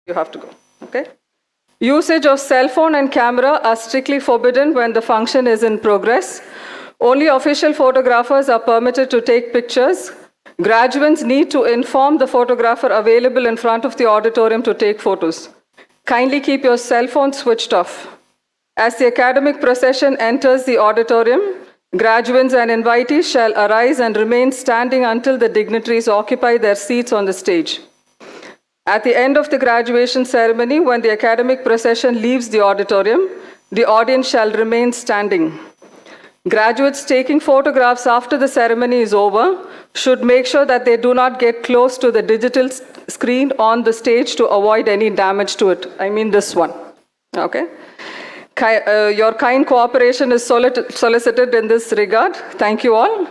You have to go, okay? Usage of cell phone and camera are strictly forbidden when the function is in progress. Only official photographers are permitted to take pictures. Graduates need to inform the photographer available in front of the auditorium to take photos. Kindly keep your cell phone switched off. As the academic procession enters the auditorium, graduates and invitees shall arise and remain standing until the dignitaries occupy their seats on the stage. At the end of the graduation ceremony, when the academic procession leaves the auditorium, the audience shall remain standing. Graduates taking photographs after the ceremony is over should make sure that they do not get close to the digital screen on the stage to avoid any damage to it. I mean this one, okay? Your kind cooperation is solicited in this regard. Thank you all.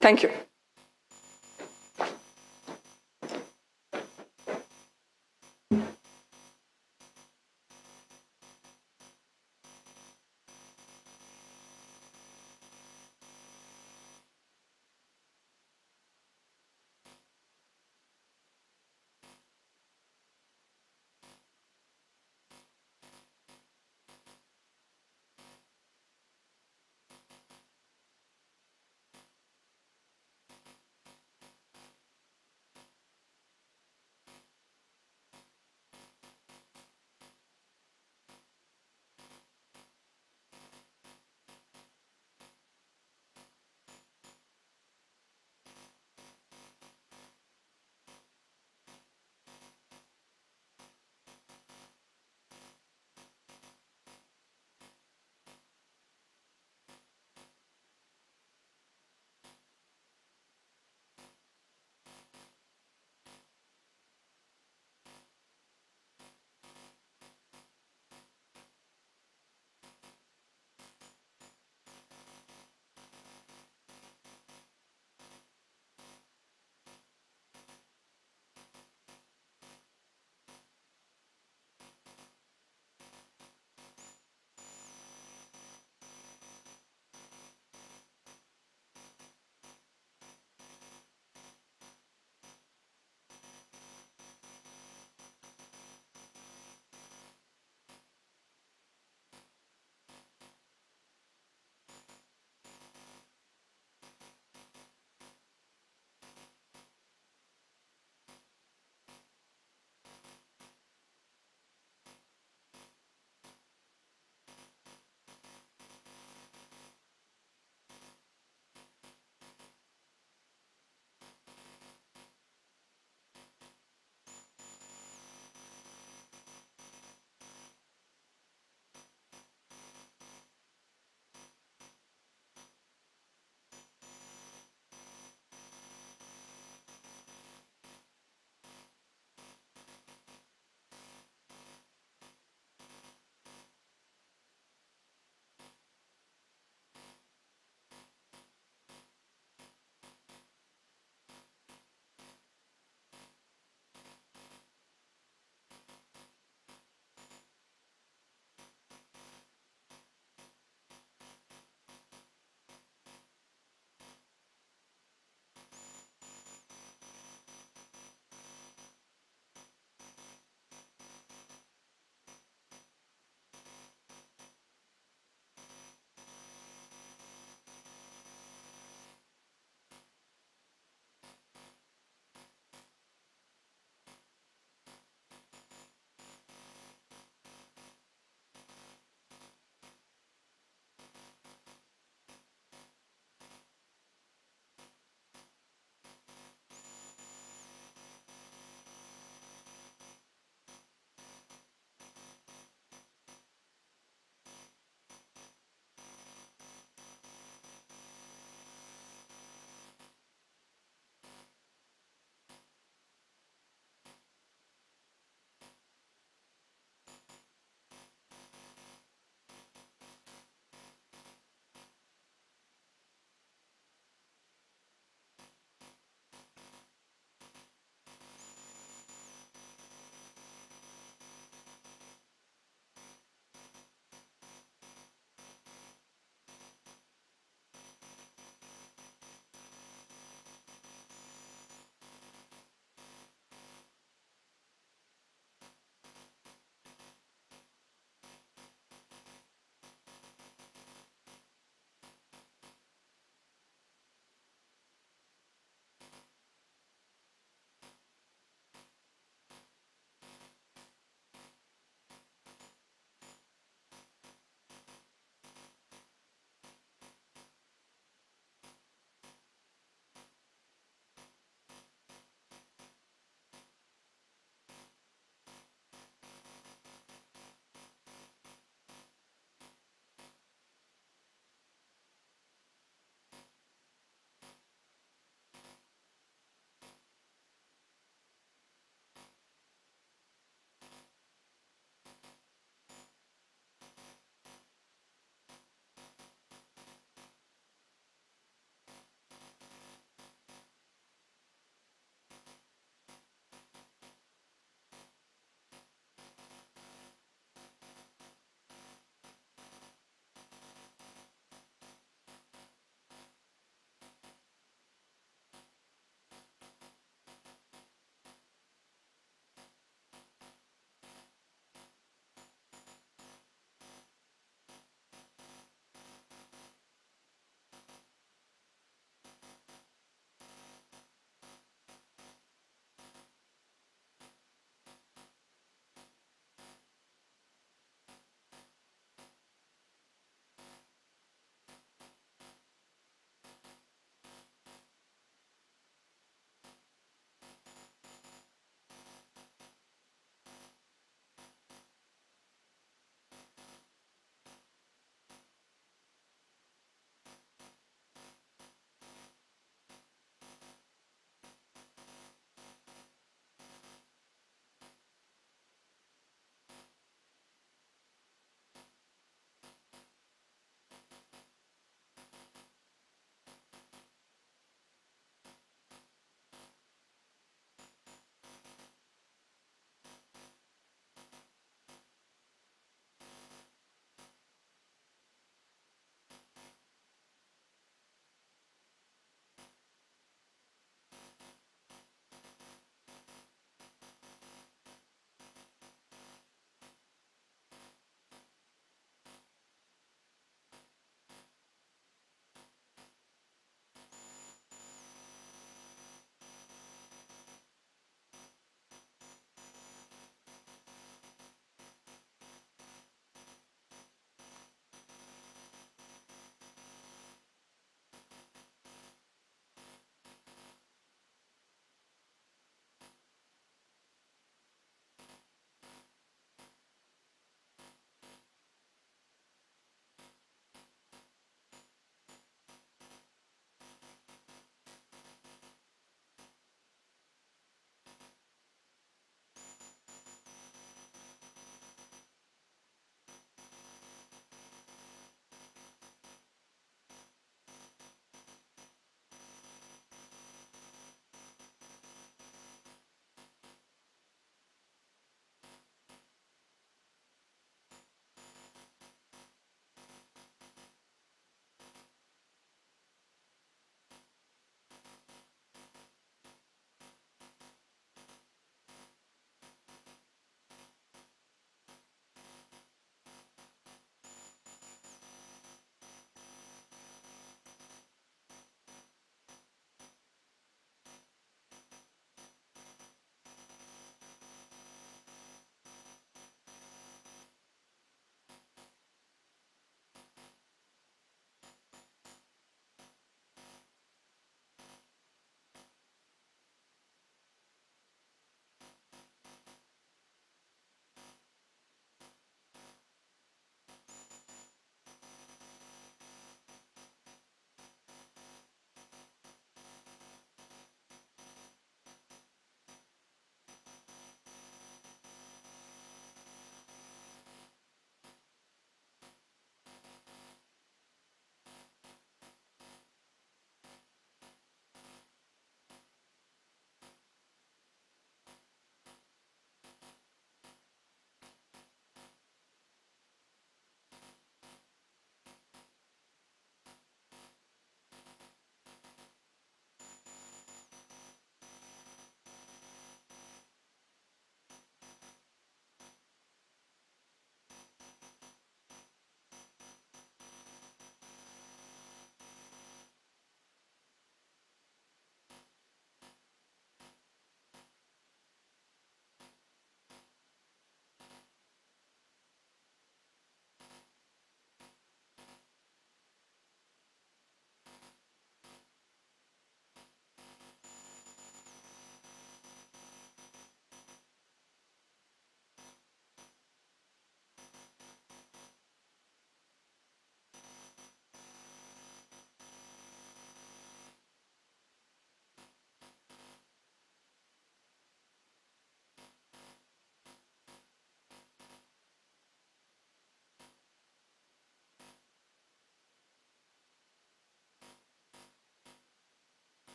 Thank you.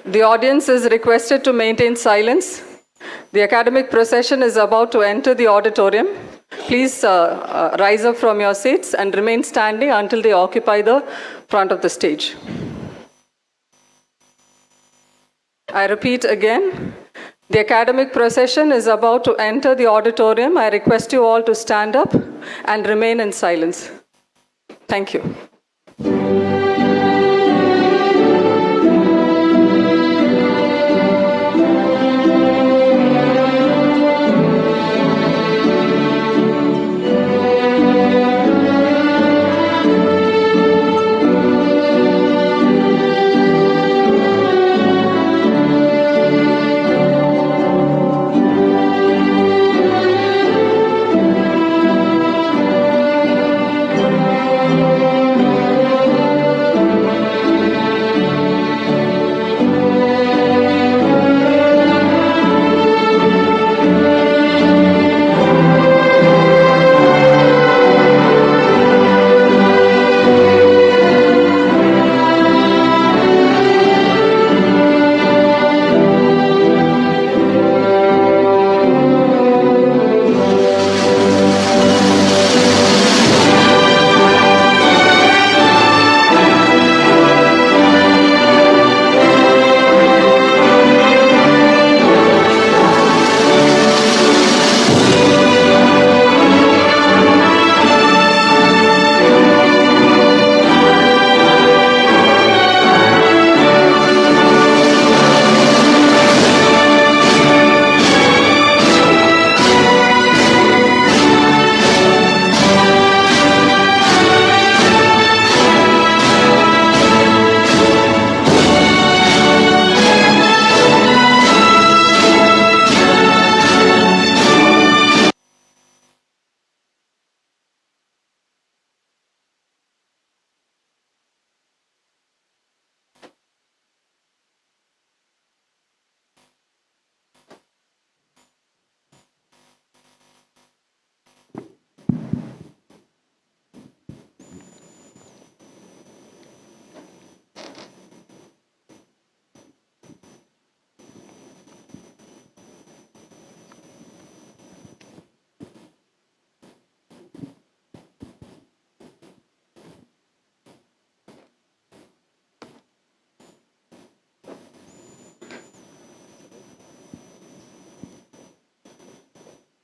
The audience is requested to maintain silence. The academic procession is about to enter the auditorium. Please rise up from your seats and remain standing until they occupy the front of the stage. I repeat again, the academic procession is about to enter the auditorium. I request you all to stand up and remain in silence. Thank you.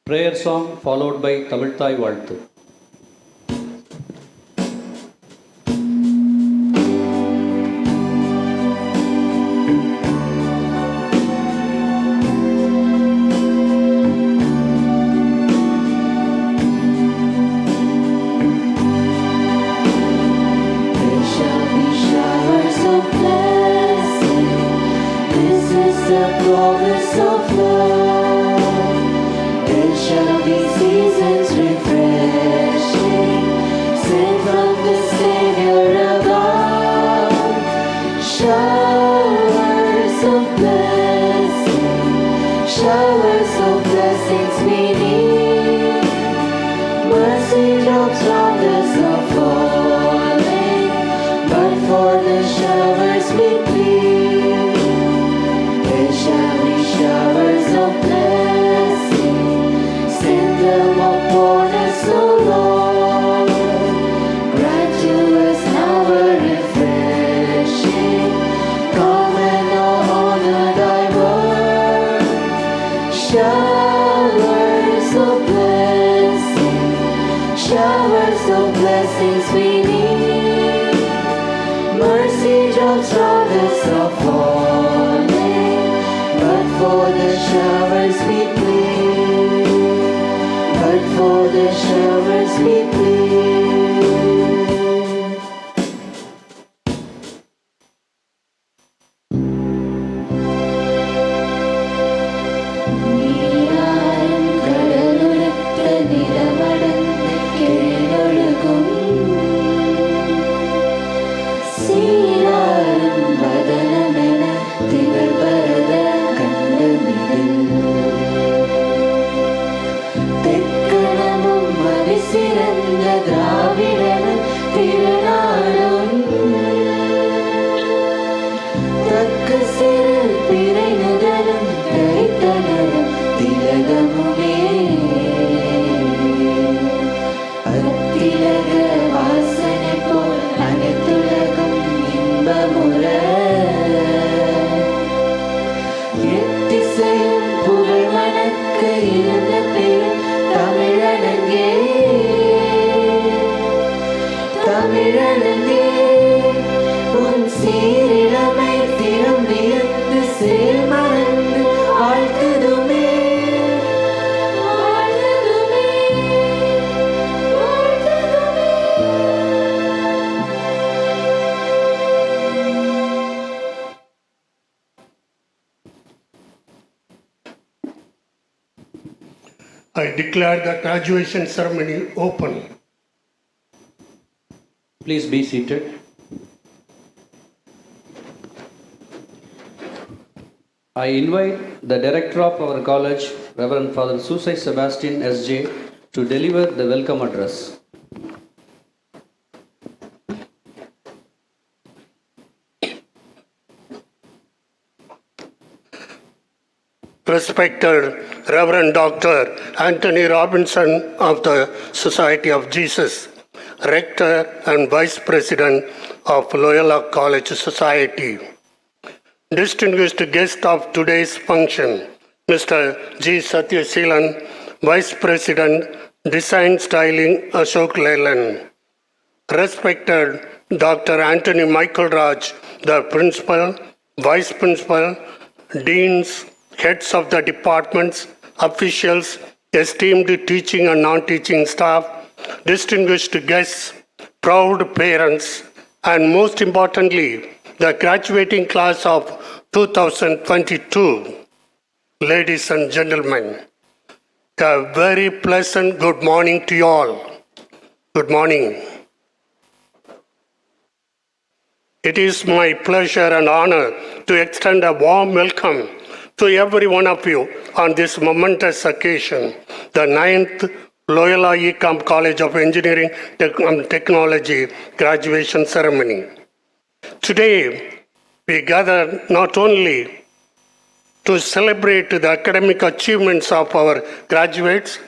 Prayer song followed by Tamilthai Valthu. சீராரும் வதனமென I declare the graduation ceremony open. Please be seated. I invite the director of our college, Reverend Father Susai Sebastian S.J., to deliver the welcome address. Respected Reverend Dr. Anthony Robinson of the Society of Jesus, Rector and Vice President of Loyola College Society. Distinguished guest of today's function, Mr. G. Satyasilan, Vice President, Design Styling, Ashok Leyland. Respected Dr. Anthony Michael Raj, the Principal, Vice Principal, Deans, Heads of the departments, officials, esteemed teaching and non-teaching staff, distinguished guests, proud parents, and most importantly, the graduating class of 2022. Ladies and gentlemen, a very pleasant good morning to you all. Good morning. It is my pleasure and honor to extend a warm welcome to every one of you on this momentous occasion, the 9th Loyola Ecom College of Engineering and Technology graduation ceremony. Today, we gather not only to celebrate the academic achievements of our graduates,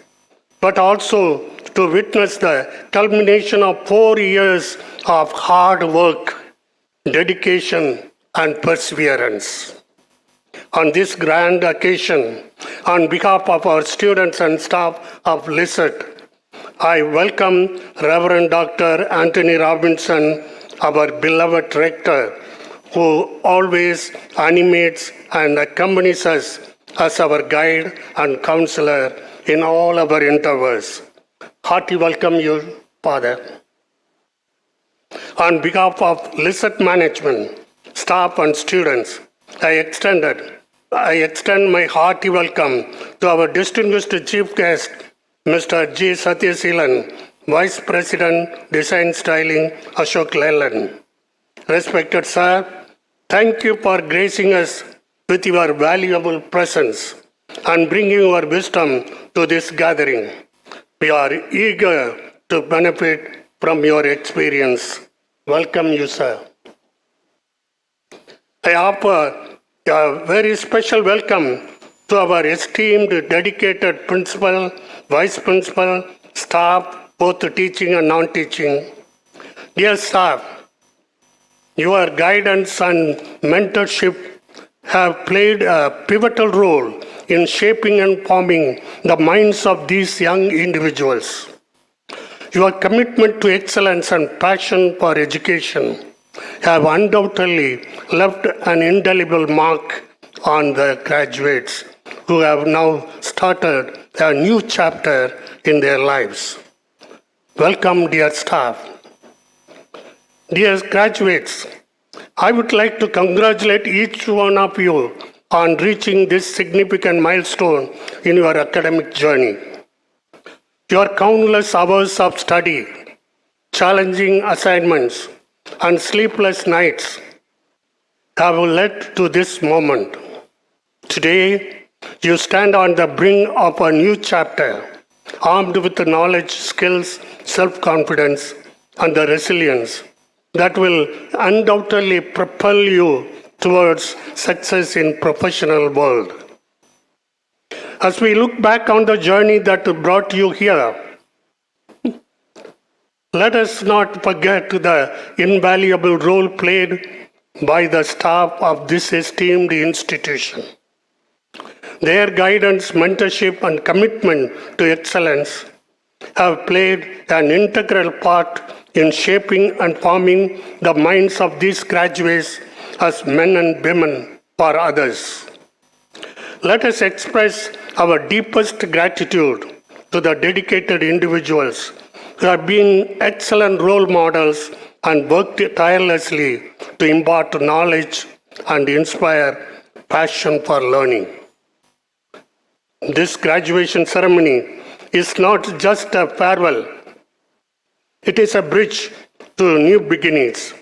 but also to witness the culmination of 4 years of hard work, dedication, and perseverance. On this grand occasion, on behalf of our students and staff of LICET, I welcome Reverend Dr. Anthony Robinson, our beloved rector, who always animates and accompanies us as our guide and counselor in all our endeavors. Hearty welcome you, Father. On behalf of LICET management, staff and students, I extend my hearty welcome to our distinguished chief guest, Mr. G. Satyasilan, Vice President, Design Styling, Ashok Leyland. Respected sir, thank you for gracing us with your valuable presence and bringing your wisdom to this gathering. We are eager to benefit from your experience. Welcome you, sir. I offer a very special welcome to our esteemed, dedicated principal, vice principal, staff, both teaching and non-teaching. Dear staff, your guidance and mentorship have played a pivotal role in shaping and forming the minds of these young individuals. Your commitment to excellence and passion for education have undoubtedly left an indelible mark on the graduates who have now started a new chapter in their lives. Welcome, dear staff. Dear graduates, I would like to congratulate each one of you on reaching this significant milestone in your academic journey. Your countless hours of study, challenging assignments, and sleepless nights have led to this moment. Today, you stand on the brink of a new chapter, armed with the knowledge, skills, self-confidence, and the resilience that will undoubtedly propel you towards success in professional world. As we look back on the journey that brought you here, let us not forget the invaluable role played by the staff of this esteemed institution. Their guidance, mentorship, and commitment to excellence have played an integral part in shaping and forming the minds of these graduates as men and women for others. Let us express our deepest gratitude to the dedicated individuals who have been excellent role models and worked tirelessly to impart knowledge and inspire passion for learning. This graduation ceremony is not just a farewell, it is a bridge to new beginnings.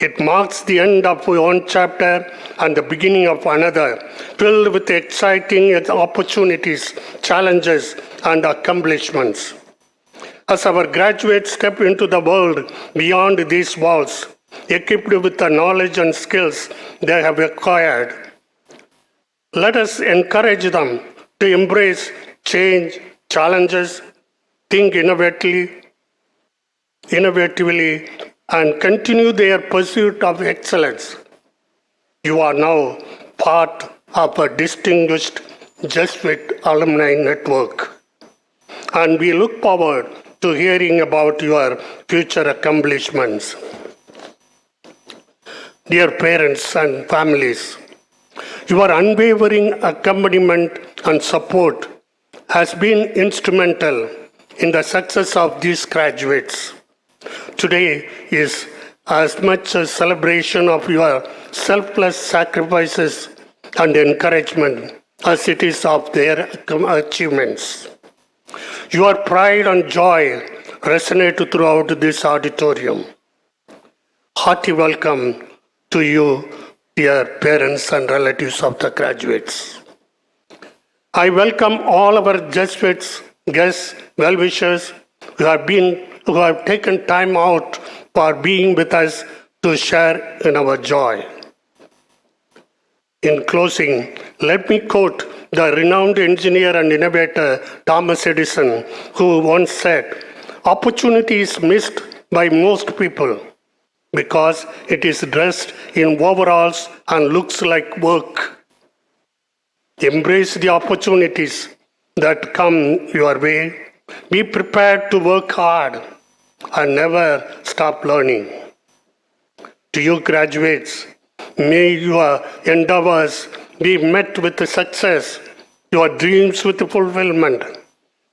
It marks the end of one chapter and the beginning of another, filled with exciting opportunities, challenges, and accomplishments. As our graduates step into the world beyond these walls, equipped with the knowledge and skills they have acquired, let us encourage them to embrace change, challenges, think innovatively, and continue their pursuit of excellence. You are now part of a distinguished Jesuit alumni network, and we look forward to hearing about your future accomplishments. Dear parents and families, your unwavering accompaniment and support has been instrumental in the success of these graduates. Today is as much a celebration of your selfless sacrifices and encouragement as it is of their achievements. Your pride and joy resonate throughout this auditorium. Hearty welcome to you, dear parents and relatives of the graduates. I welcome all our Jesuits, guests, well-wishers who have taken time out for being with us to share in our joy. In closing, let me quote the renowned engineer and innovator Thomas Edison, who once said, "Opportunity is missed by most people because it is dressed in overalls and looks like work." Embrace the opportunities that come your way. Be prepared to work hard and never stop learning. To you graduates, may your endeavors be met with success, your dreams with fulfillment,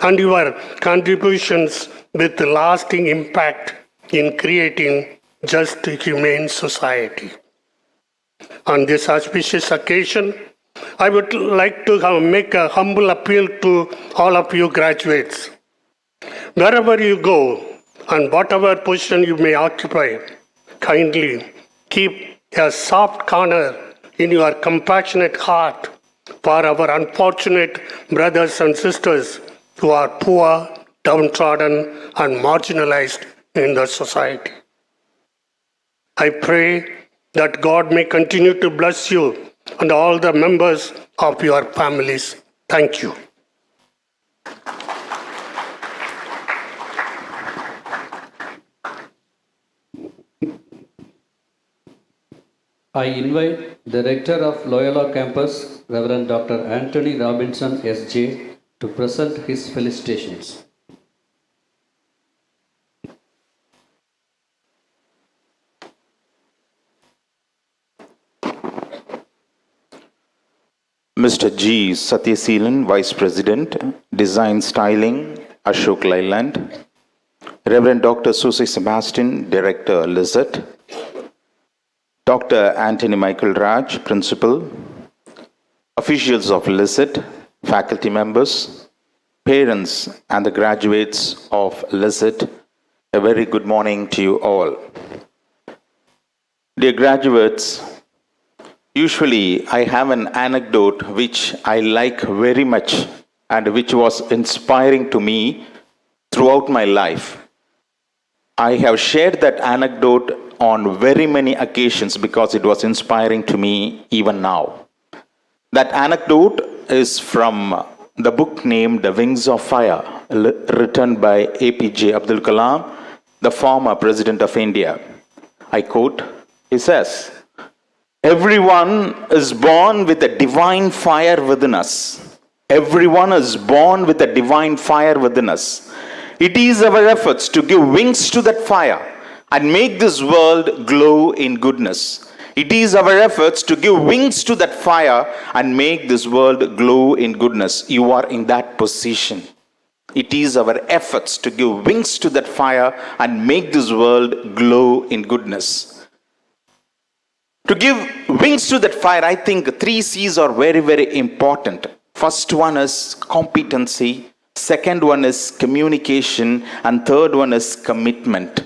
and your contributions with lasting impact in creating just a humane society. On this auspicious occasion, I would like to make a humble appeal to all of you graduates. Wherever you go and whatever position you may occupy, kindly keep a soft corner in your compassionate heart for our unfortunate brothers and sisters who are poor, downtrodden, and marginalized in the society. I pray that God may continue to bless you and all the members of your families. Thank you. I invite the Rector of Loyola Campus, Reverend Dr. Anthony Robinson, S.J., to present his felicitations. Mr. G. Satyaseelan, Vice President, Design Styling, Ashok Leyland. Reverend Dr. Susie Sebastian, Director, LICET. Dr. Anthony Michael Raj, Principal. Officials of LICET, faculty members, parents, and the graduates of LICET, a very good morning to you all. Dear graduates, usually I have an anecdote which I like very much and which was inspiring to me throughout my life. I have shared that anecdote on very many occasions because it was inspiring to me even now. That anecdote is from the book named The Wings of Fire, written by APJ Abdul Kalam, the former President of India. I quote, he says, "Everyone is born with a divine fire within us. Everyone is born with a divine fire within us. It is our efforts to give wings to that fire and make this world glow in goodness. It is our efforts to give wings to that fire and make this world glow in goodness." You are in that position. It is our efforts to give wings to that fire and make this world glow in goodness. To give wings to that fire, I think 3 C's are very, very important. First one is competency, second one is communication, and third one is commitment.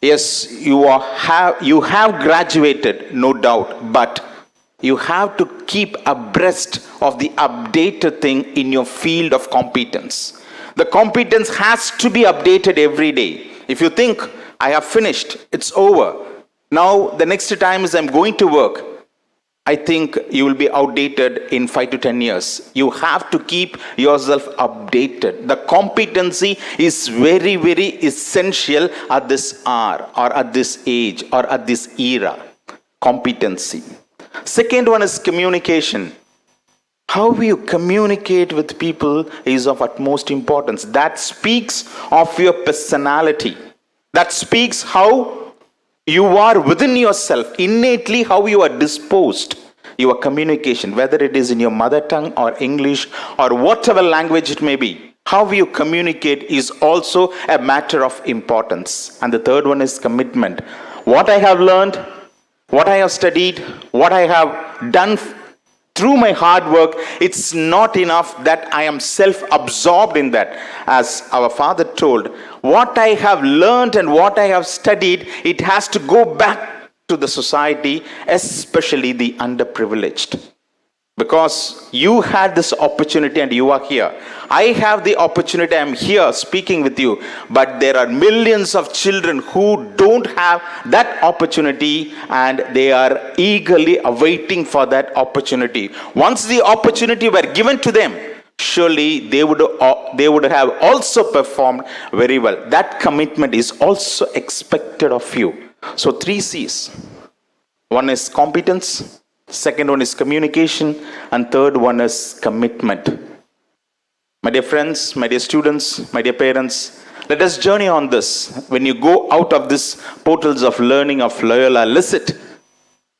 Yes, you have graduated, no doubt, but you have to keep abreast of the updated thing in your field of competence. The competence has to be updated every day. If you think, I have finished, it's over, now the next time is I'm going to work, I think you will be outdated in 5 to 10 years. You have to keep yourself updated. The competency is very, very essential at this hour or at this age or at this era. Competency. Second one is communication. How you communicate with people is of utmost importance. That speaks of your personality. That speaks how you are within yourself, innately how you are disposed. Your communication, whether it is in your mother tongue or English or whatever language it may be, how you communicate is also a matter of importance. And the third one is commitment. What I have learned, what I have studied, what I have done through my hard work, it's not enough that I am self-absorbed in that. As our father told, what I have learned and what I have studied, it has to go back to the society, especially the underprivileged. Because you had this opportunity and you are here. I have the opportunity, I am here speaking with you, but there are millions of children who don't have that opportunity and they are eagerly awaiting for that opportunity. Once the opportunity were given to them, surely they would have also performed very well. That commitment is also expected of you. So 3 C's. One is competence, second one is communication, and third one is commitment. My dear friends, my dear students, my dear parents, let us journey on this. When you go out of these portals of learning of Loyola LICET,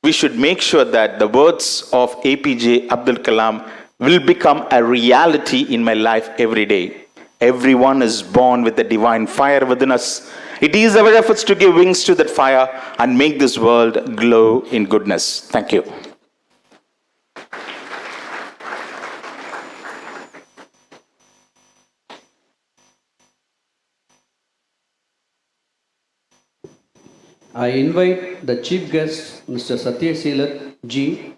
we should make sure that the words of APJ Abdul Kalam will become a reality in my life every day. Everyone is born with the divine fire within us. It is our efforts to give wings to that fire and make this world glow in goodness. Thank you. I invite the chief guest, Mr. Satya Seelath G,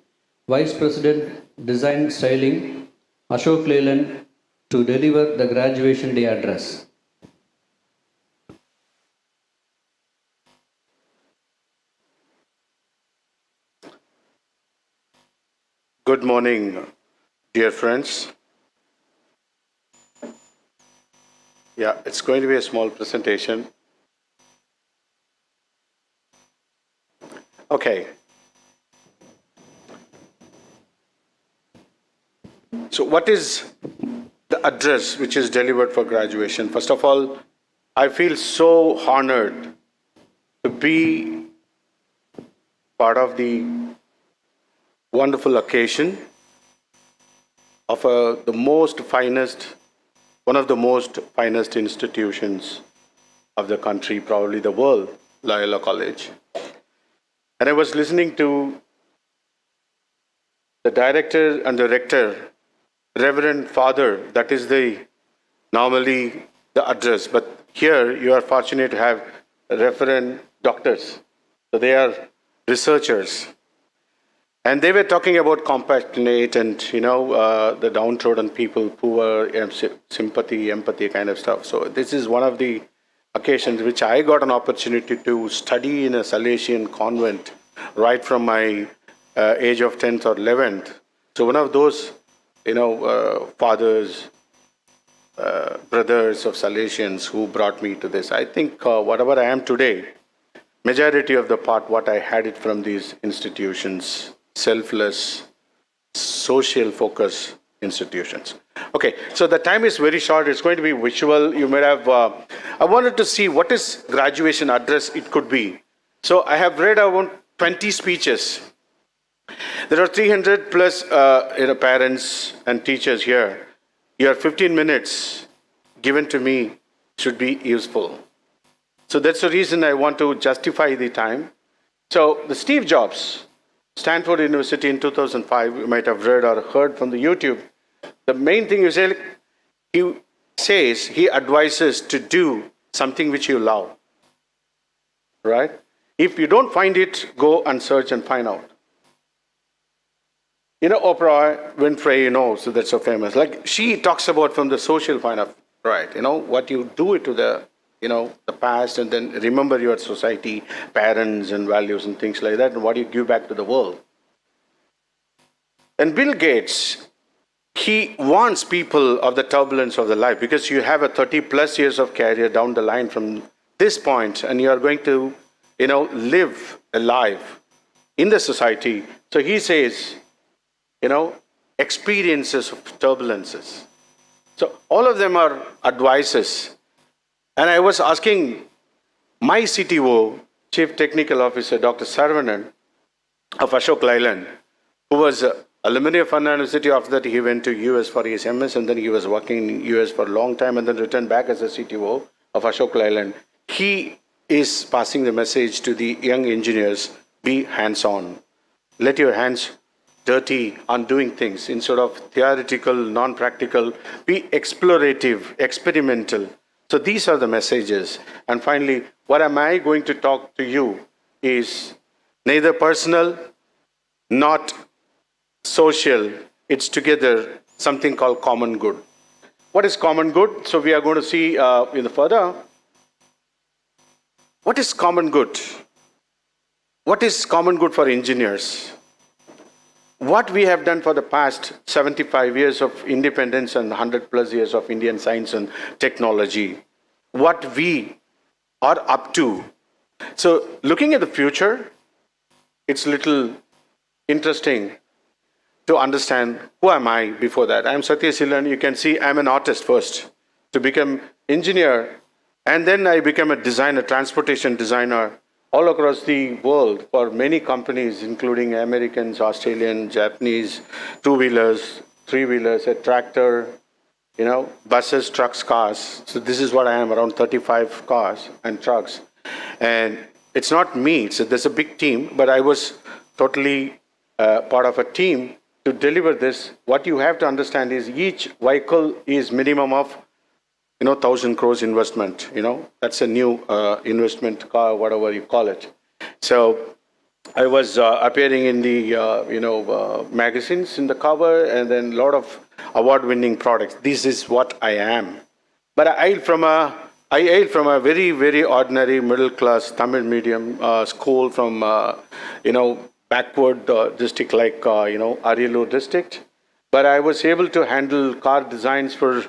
Vice President, Design Styling, Ashok Leyland, to deliver the graduation day address. Good morning, dear friends. Yeah, it's going to be a small presentation. Okay. So what is the address which is delivered for graduation? First of all, I feel so honored to be part of the wonderful occasion of one of the most finest institutions of the country, probably the world, Loyola College. And I was listening to the director and the rector, Reverend Father, that is normally the address, but here you are fortunate to have Reverend Doctors. So they are researchers. And they were talking about compassionate and, the downtrodden people, poor, sympathy, empathy kind of stuff. So this is one of the occasions which I got an opportunity to study in a Salesian convent right from my age of 10th or 11th. So one of those, fathers, brothers of Salesians who brought me to this. I think whatever I am today, majority of the part what I had it from these institutions, selfless, social focus institutions. Okay, so the time is very short. It's going to be visual. You may have, I wanted to see what is graduation address it could be. So I have read around 20 speeches. There are 300 plus parents and teachers here. Your 15 minutes given to me should be useful. So that's the reason I want to justify the time. So the Steve Jobs Stanford University in 2005, you might have read or heard from the YouTube. The main thing he says, he advises to do something which you love, right? If you don't find it, go and search and find out. You know, Oprah Winfrey, so that's so famous. Like, she talks about from the social point of, right, what you do it to the, the past, and then remember your society, parents and values and things like that, and what you give back to the world. And Bill Gates, he warns people of the turbulence of the life, because you have a 30 plus years of career down the line from this point, and you are going to, live a life in the society. So he says, experiences of turbulences. So all of them are advices. And I was asking my CTO, Chief Technical Officer, Dr. Saravanan of Ashok Leyland, who was alumni of Anna University. After that, he went to US for his MS, and then he was working in US for a long time, and then returned back as a CTO of Ashok Leyland. He is passing the message to the young engineers: be hands-on. Let your hands dirty on doing things instead of theoretical, non-practical. Be explorative, experimental. So these are the messages. And finally, what am I going to talk to you is neither personal, not social. It's together something called common good. What is common good? So we are going to see in the further. What is common good? What is common good for engineers? What we have done for the past 75 years of independence and 100 plus years of Indian science and technology, what we are up to. So looking at the future, it's a little interesting to understand who am I before that. I'm Satya Silan. You can see I'm an artist first, to become engineer, and then I became a designer, transportation designer, all across the world for many companies, including Americans, Australian, Japanese, two-wheelers, three-wheelers, a tractor, buses, trucks, cars. So this is what I am, around 35 cars and trucks. And it's not me, there's a big team, but I was totally part of a team to deliver this. What you have to understand is each vehicle is minimum of 1,000 crores investment, that's a new investment car, whatever you call it. So I was appearing in the, magazines in the cover, and then a lot of award-winning products. This is what I am. But I hail from a very, very ordinary middle-class Tamil medium school from, backward district like, Ariyalur district. But I was able to handle car designs for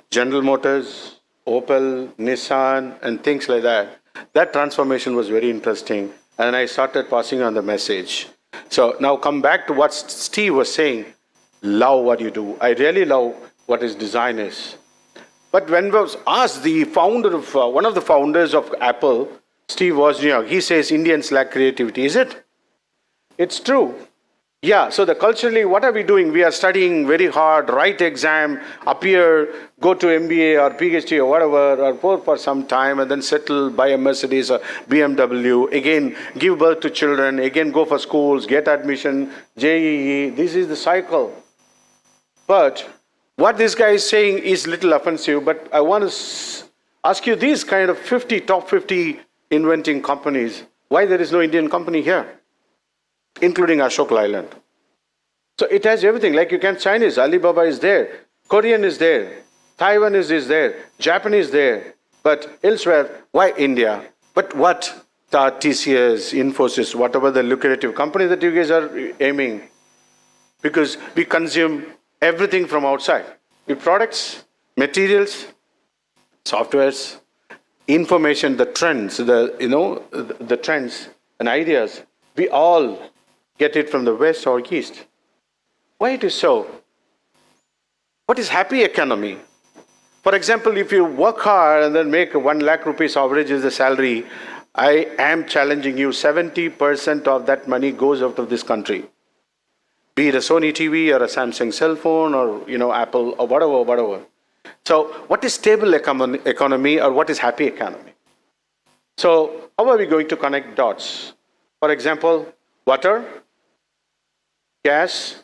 General Motors, Opel, Nissan, and things like that. That transformation was very interesting. And I started passing on the message. So now come back to what Steve was saying. Love what you do. I really love what his design is. But when I was asked, the founder of, one of the founders of Apple, Steve Wozniak, he says Indians lack creativity. Is it? It's true. Yeah, so culturally, what are we doing? We are studying very hard, write exam, appear, go to MBA or PhD or whatever, or work for some time, and then settle, buy a Mercedes or BMW, again give birth to children, again go for schools, get admission, JEE. This is the cycle. But what this guy is saying is little offensive, but I want to ask you these kind of top 50 inventing companies, why there is no Indian company here? Including Ashok Leyland. So it has everything. Like you can Chinese, Alibaba is there, Korean is there, Taiwan is there, Japanese there. But elsewhere, why India? But what TCS, Infosys, whatever the lucrative company that you guys are aiming? Because we consume everything from outside. The products, materials, softwares, information, the trends, the trends and ideas, we all get it from the West or East. Why it is so? What is happy economy? For example, if you work hard and then make 1 lakh rupees average is the salary, I am challenging you, 70% of that money goes out of this country. Be it a Sony TV or a Samsung cell phone or Apple or whatever. So what is stable economy or what is happy economy? So how are we going to connect dots? For example, water, gas,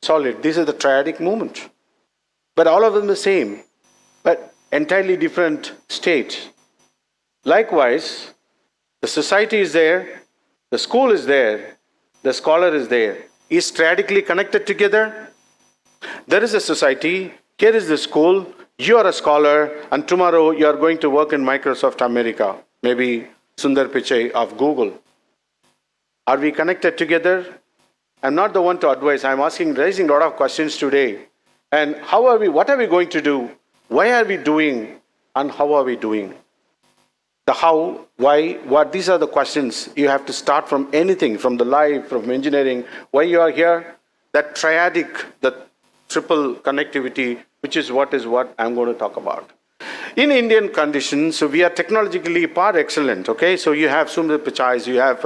solid. This is the triadic movement. But all of them the same, but entirely different states. Likewise, the society is there, the school is there, the scholar is there. Is triadically connected together? There is a society, here is the school, you are a scholar, and tomorrow you are going to work in Microsoft America, maybe Sundar Pichai of Google. Are we connected together? I'm not the one to advise. I'm raising a lot of questions today. And what are we going to do? Why are we doing? And how are we doing? The how, why, what, these are the questions. You have to start from anything, from the life, from engineering, why you are here. That triadic, the triple connectivity, which is what I'm going to talk about. In Indian conditions, so we are technologically par excellent, okay? So you have Sundar Pichai, you have,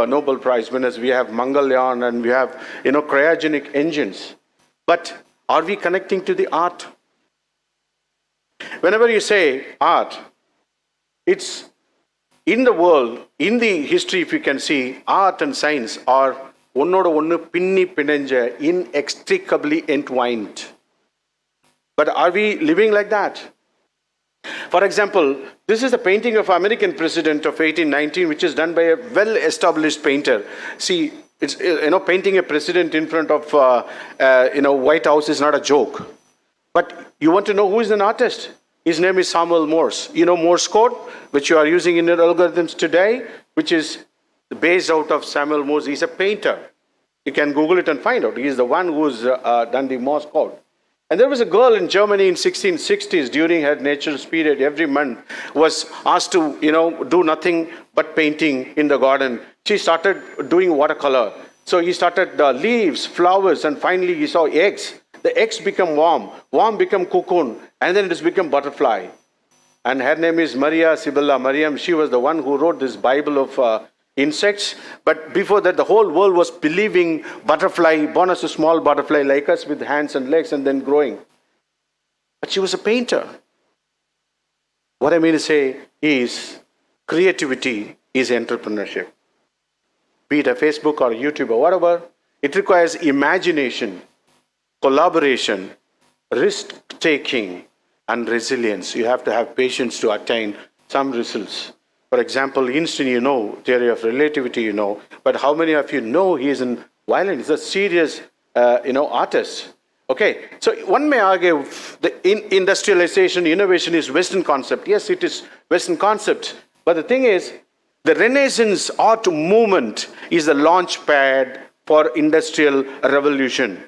Nobel Prize winners, we have Mangalyaan, and we have, cryogenic engines. But are we connecting to the art? Whenever you say art, it's in the world, in the history, if you can see, art and science are inextricably entwined. But are we living like that? For example, this is a painting of American president of 1819, which is done by a well-established painter. See, it's, painting a president in front of, White House is not a joke. But you want to know who is an artist? His name is Samuel Morse. You know Morse code, which you are using in your algorithms today, which is based out of Samuel Morse. He's a painter. You can Google it and find out. He's the one who's done the Morse code. And there was a girl in Germany in 1660s during her nature's period. Every month was asked to, do nothing but painting in the garden. She started doing watercolor. So he started leaves, flowers, and finally he saw eggs. The eggs become warm become cocoon, and then it has become butterfly. And her name is Maria Sibylla Mariam. She was the one who wrote this Bible of insects. But before that, the whole world was believing butterfly, born as a small butterfly like us with hands and legs and then growing. But she was a painter. What I mean to say is creativity is entrepreneurship. Be it a Facebook or YouTube or whatever, it requires imagination, collaboration, risk-taking, and resilience. You have to have patience to attain some results. For example, Einstein, theory of relativity, but how many of you know he is in violin? He's a serious, artist. Okay, so one may argue the industrialization, innovation is Western concept. Yes, it is Western concept. But the thing is, the Renaissance art movement is the launch pad for industrial revolution.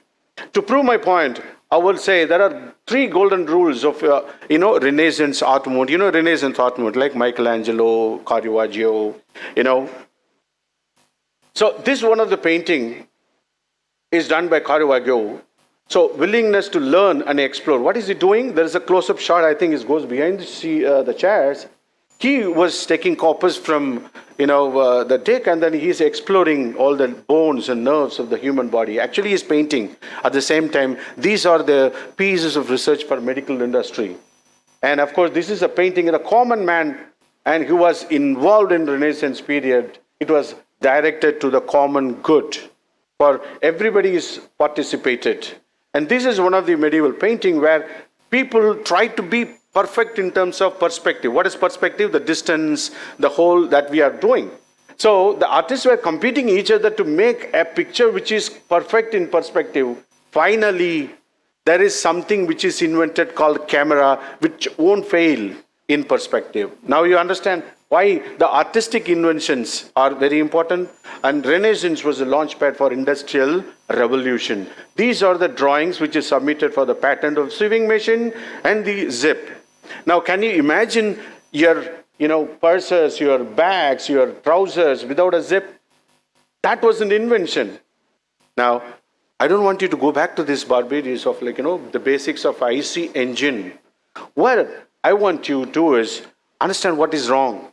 To prove my point, I will say there are 3 golden rules of, Renaissance art movement. Renaissance art movement, like Michelangelo, Caravaggio, So this one of the painting is done by Caravaggio. So willingness to learn and explore. What is he doing? There is a close-up shot, I think it goes behind the chairs. He was taking coppers from, the deck, and then he's exploring all the bones and nerves of the human body. Actually, he's painting. At the same time, these are the pieces of research for medical industry. And of course, this is a painting of a common man, and who was involved in the Renaissance period. It was directed to the common good, for everybody is participated. And this is one of the medieval painting where people try to be perfect in terms of perspective. What is perspective? The distance, the whole that we are doing. So the artists were competing each other to make a picture which is perfect in perspective. Finally, there is something which is invented called camera, which won't fail in perspective. Now you understand why the artistic inventions are very important. And Renaissance was a launch pad for industrial revolution. These are the drawings which is submitted for the patent of sewing machine and the zip. Now, can you imagine your, purses, your bags, your trousers without a zip? That was an invention. Now, I don't want you to go back to this barbaries of the basics of IC engine. What I want you to do is understand what is wrong.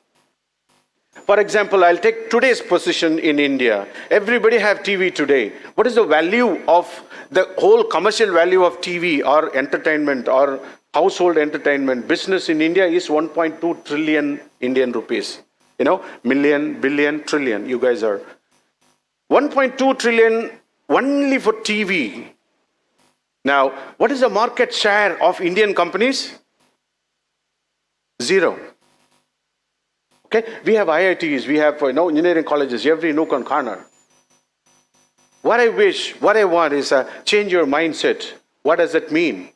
For example, I'll take today's position in India. Everybody have TV today. What is the value of the whole commercial value of TV or entertainment or household entertainment? Business in India is 1.2 trillion Indian rupees. Million, billion, trillion. You guys are 1.2 trillion only for TV. Now, what is the market share of Indian companies? 0. Okay, we have IITs, we have engineering colleges, every nook and corner. What I want is change your mindset. What does that mean?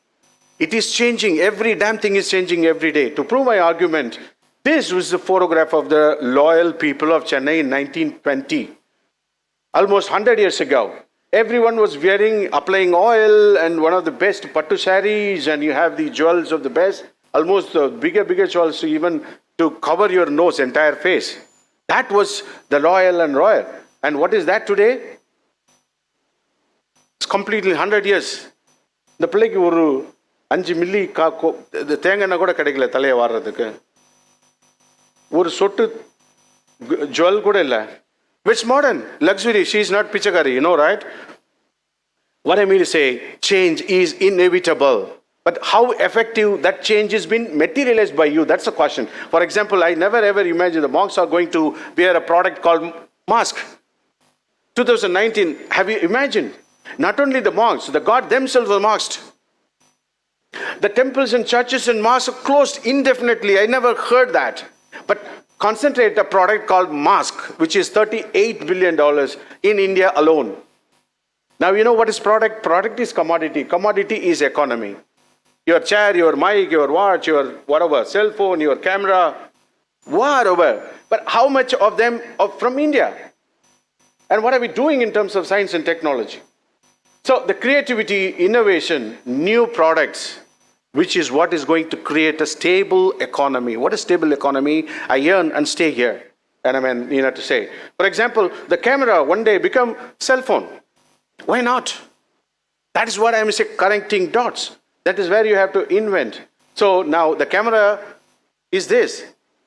It is changing. Every damn thing is changing every day. To prove my argument, this was the photograph of the loyal people of Chennai in 1920. Almost 100 years ago. Everyone was applying oil and one of the best pattu saris, and you have the jewels of the best, almost the bigger jewels, even to cover your nose, entire face. That was the loyal and royal. And what is that today? It's completely 100 years. இந்த பிள்ளைக்கு ஒரு 5 milli தேங்காய் கூட கிடைக்கல தலையை வாடுறதுக்கு. ஒரு சொட்டு jewel கூட இல்லை. It's modern, luxury. She's not pichakari, right? What I mean to say, change is inevitable. But how effective that change has been materialized by you, that's the question. For example, I never ever imagined the monks are going to wear a product called mask. 2019, have you imagined? Not only the monks, the god themselves were masked. The temples and churches and mosques are closed indefinitely. I never heard that. But concentrate a product called mask, which is $38 billion in India alone. Now, you know what is product? Product is commodity. Commodity is economy. Your chair, your mic, your watch, your whatever, cell phone, your camera, whatever. But how much of them are from India? And what are we doing in terms of science and technology? So the creativity, innovation, new products, which is what is going to create a stable economy. What is stable economy? I earn and stay here. And I mean, to say. For example, the camera one day become cell phone. Why not? That is what I'm saying, connecting dots. That is where you have to invent. So now the camera is this.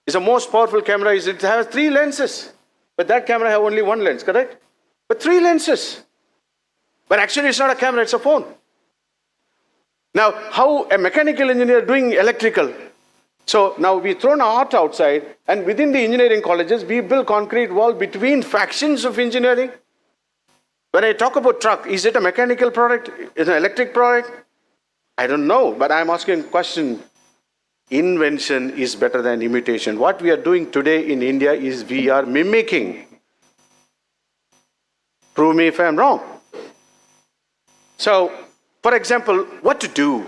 It's the most powerful camera. It has 3 lenses. But that camera has only 1 lens, correct? But 3 lenses. But actually it's not a camera, it's a phone. Now, how a mechanical engineer doing electrical? So now we've thrown art outside, and within the engineering colleges, we build concrete wall between factions of engineering. When I talk about truck, is it a mechanical product? Is it an electric product? I don't know, but I'm asking a question. Invention is better than imitation. What we are doing today in India is we are mimicking. Prove me if I'm wrong. So, for example, what to do?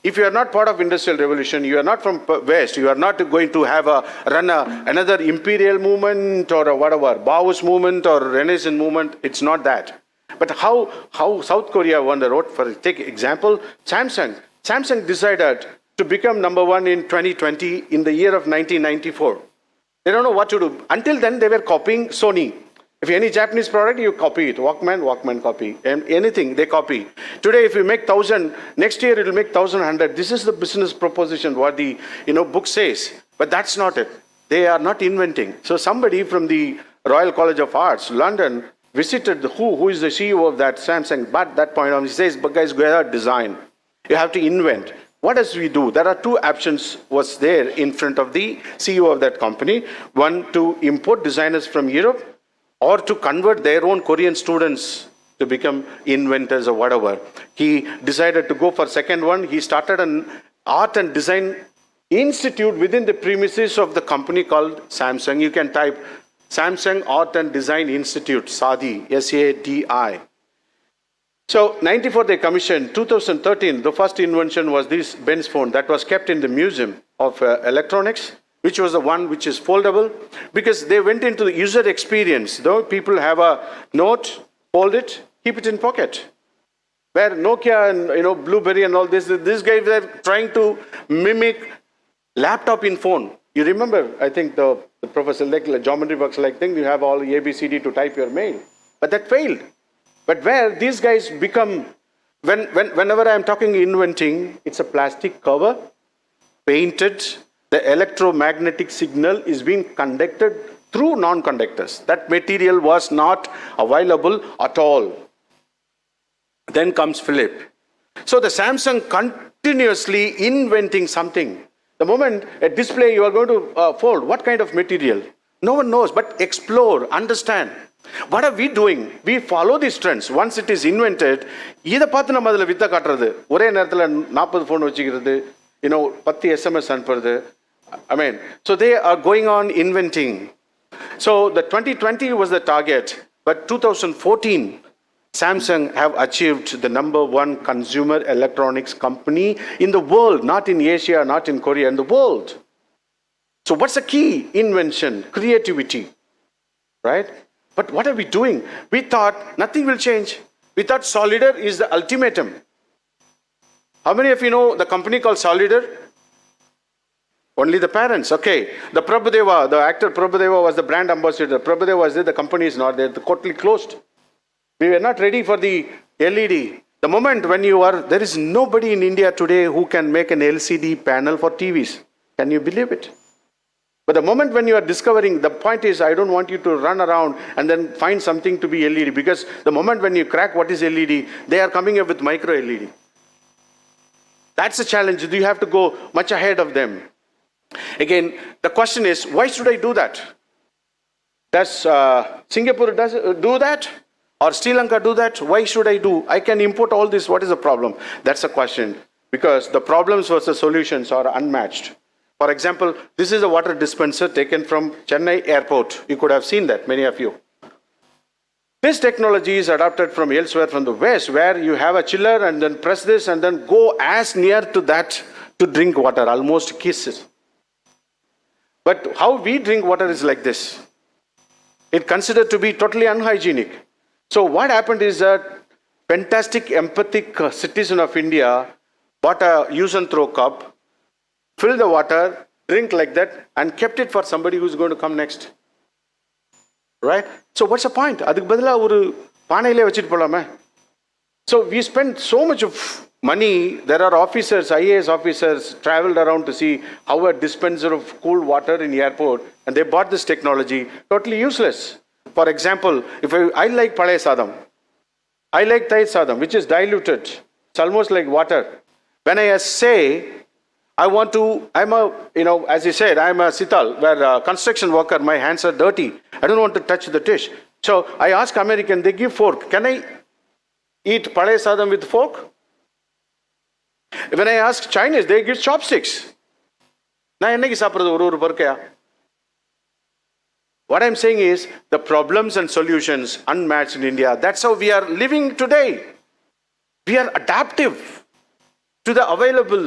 If you are not part of industrial revolution, you are not from West, you are not going to have another imperial movement or a whatever, Maoist movement or Renaissance movement, it's not that. But how South Korea won the road, for take example, Samsung. Samsung decided to become number 1 in 2020 in the year of 1994. They don't know what to do. Until then, they were copying Sony. If any Japanese product, you copy it. Walkman copy. And anything, they copy. Today, if you make 1,000, next year it will make 1,100. This is the business proposition, what the book says. But that's not it. They are not inventing. So somebody from the Royal College of Arts, London, visited who is the CEO of that Samsung. But that point on, he says, but guys, go ahead, design. You have to invent. What does we do? There are 2 options was there in front of the CEO of that company. One, to import designers from Europe, or to convert their own Korean students to become inventors or whatever. He decided to go for second one. He started an art and design institute within the premises of the company called Samsung. You can type Samsung Art and Design Institute, SADI, S-A-D-I. So, 94 they commissioned. 2013, the first invention was this Benz phone that was kept in the Museum of Electronics, which was the one which is foldable, because they went into the user experience. Though people have a note, fold it, keep it in pocket. Where Nokia and BlueBerry and all this guys were trying to mimic laptop in phone. You remember, I think the professor like geometry works like thing, you have all the ABCD to type your mail. But that failed. But where these guys become, whenever I'm talking inventing, it's a plastic cover, painted. The electromagnetic signal is being conducted through non-conductors. That material was not available at all. Then comes Philip. So the Samsung continuously inventing something. The moment a display you are going to fold, what kind of material? No one knows, but explore, understand. What are we doing? We follow these trends. Once it is invented, இதை பார்த்து நம்ம அதில் வித்த காட்டுறது, ஒரே நேரத்தில் 40 phone வச்சுக்கிறது, 10 SMS அனுப்புறது. I mean, so they are going on inventing. So the 2020 was the target, but 2014, Samsung have achieved the #1 consumer electronics company in the world, not in Asia, not in Korea, in the world. So what's the key? Invention, creativity, right? But what are we doing? We thought nothing will change. We thought Solidar is the ultimatum. How many of you know the company called Solidar? Only the parents. Okay. The Prabhudeva, the actor Prabhudeva was the brand ambassador. Prabhudeva was there. The company is not there. The totally closed. We were not ready for the LED. The moment when you are, there is nobody in India today who can make an LCD panel for TVs. Can you believe it? But the moment when you are discovering, the point is, I don't want you to run around and then find something to be LED, because the moment when you crack what is LED, they are coming up with micro LED. That's the challenge. You have to go much ahead of them. Again, the question is, why should I do that? Does Singapore do that? Or Sri Lanka do that? Why should I do? I can import all this. What is the problem? That's the question. Because the problems versus solutions are unmatched. For example, this is a water dispenser taken from Chennai airport. You could have seen that, many of you. This technology is adopted from elsewhere from the West, where you have a chiller and then press this and then go as near to that to drink water, almost kisses. But how we drink water is like this. It's considered to be totally unhygienic. So what happened is that fantastic, empathic citizen of India bought a use and throw cup, filled the water, drink like that, and kept it for somebody who's going to come next. Right? So what's the point? அதுக்கு பதிலா ஒரு பானையிலே வச்சிட்டு போலாமே. So we spend so much of money. There are officers, IAS officers, traveled around to see how a dispenser of cool water in the airport, and they bought this technology, totally useless. For example, if I like palay sadam, I like thai sadam, which is diluted. It's almost like water. When I say, I'm as you said, I'm a sital, where a construction worker, my hands are dirty. I don't want to touch the dish. So I ask American, they give fork. Can I eat palay sadam with fork? When I ask Chinese, they give chopsticks. நான் என்னைக்கு சாப்பிடுறது ஒரு பருக்கையா? What I'm saying is, the problems and solutions unmatched in India. That's how we are living today. We are adaptive to the available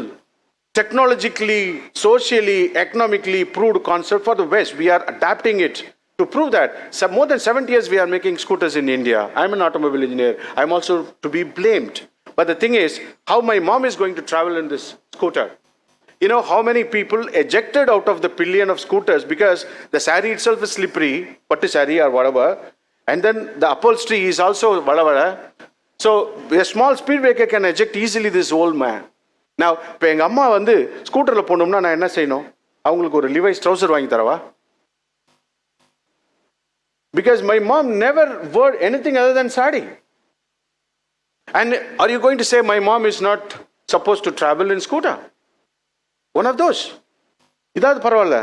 technologically, socially, economically proved concept for the West. We are adapting it to prove that. So more than 70 years we are making scooters in India. I'm an automobile engineer. I'm also to be blamed. But the thing is, how my mom is going to travel in this scooter. You know how many people ejected out of the pillion of scooters because the sari itself is slippery, pattu sari or whatever, and then the upholstery is also whatever. So a small speed breaker can eject easily this old man. Now, இப்போ எங்கள் அம்மா வந்து ஸ்கூட்டரில் போகணும்னா நான் என்ன செய்யணும்? அவங்களுக்கு ஒரு லிவைஸ் ட்ரௌசர் வாங்கி தரவா? Because my mom never wore anything other than sari. And are you going to say my mom is not supposed to travel in scooter? One of those. இதாவது பரவாயில்ல.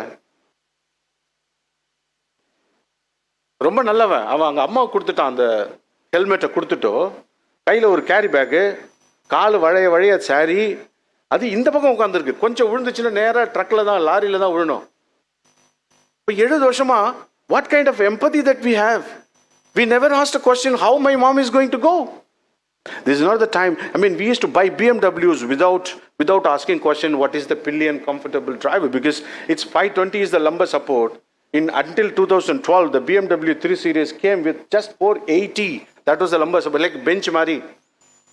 ரொம்ப நல்லவன். அவன் அங்கே அம்மாவை கொடுத்துட்டான், அந்த ஹெல்மெட்டை கொடுத்துட்டோ, கையில் ஒரு கேரி பேக்கு, கால் வழைய சாரி, அது இந்த பக்கம் உட்காந்துருக்கு. கொஞ்சம் விழுந்துச்சுன்னா நேராக ட்ரக்கில் தான், லாரியில் தான் விழணும். இப்போ 70 வருஷமா what kind of empathy that we have? We never asked a question how my mom is going to go. This is not the time. I mean, we used to buy BMWs without asking question what is the pillion comfortable driver, because it's 520 is the lumbar support. Until 2012, the BMW 3 Series came with just 480. That was the lumbar support, like bench mari.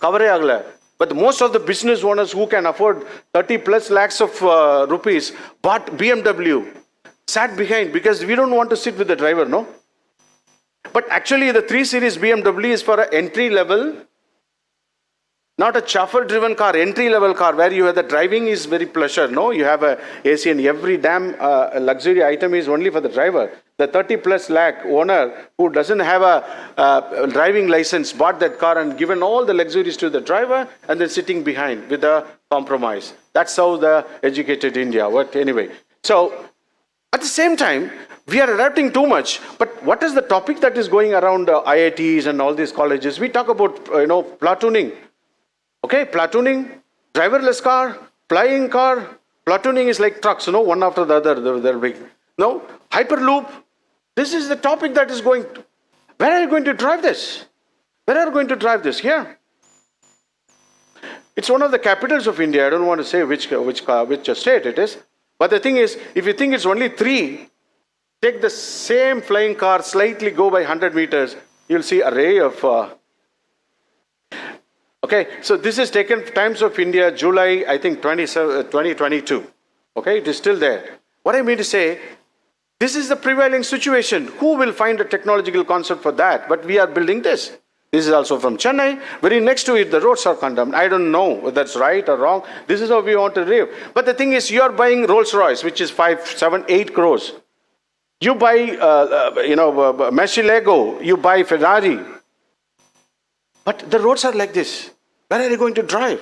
Kavare agla. But most of the business owners who can afford 30 plus lakhs of rupees bought BMW, sat behind, because we don't want to sit with the driver, no? But actually the 3 Series BMW is for an entry level, not a chauffeur driven car, entry level car where you have the driving is very pleasure, no? You have a AC and every damn luxury item is only for the driver. The 30 plus lakh owner who doesn't have a driving license bought that car and given all the luxuries to the driver and then sitting behind with a compromise. That's how the educated India worked anyway. So At the same time, we are adapting too much. But what is the topic that is going around IITs and all these colleges? We talk about, platooning. Okay, platooning, driverless car, flying car. Platooning is like trucks, one after the other. They're big. No, Hyperloop. This is the topic that is going. Where are you going to drive this? Where are you going to drive this? Here. It's one of the capitals of India. I don't want to say which state it is. But the thing is, if you think it's only 3, take the same flying car, slightly go by 100 meters, you'll see array of. Okay, so this is taken Times of India, July, I think 2022. Okay, it is still there. What I mean to say, this is the prevailing situation. Who will find a technological concept for that? But we are building this. This is also from Chennai. Very next to it, the roads are condemned. I don't know whether that's right or wrong. This is how we want to live. But the thing is, you are buying Rolls Royce, which is 5, 7, 8 crores. You buy, Messi Lego. You buy Ferrari. But the roads are like this. Where are you going to drive?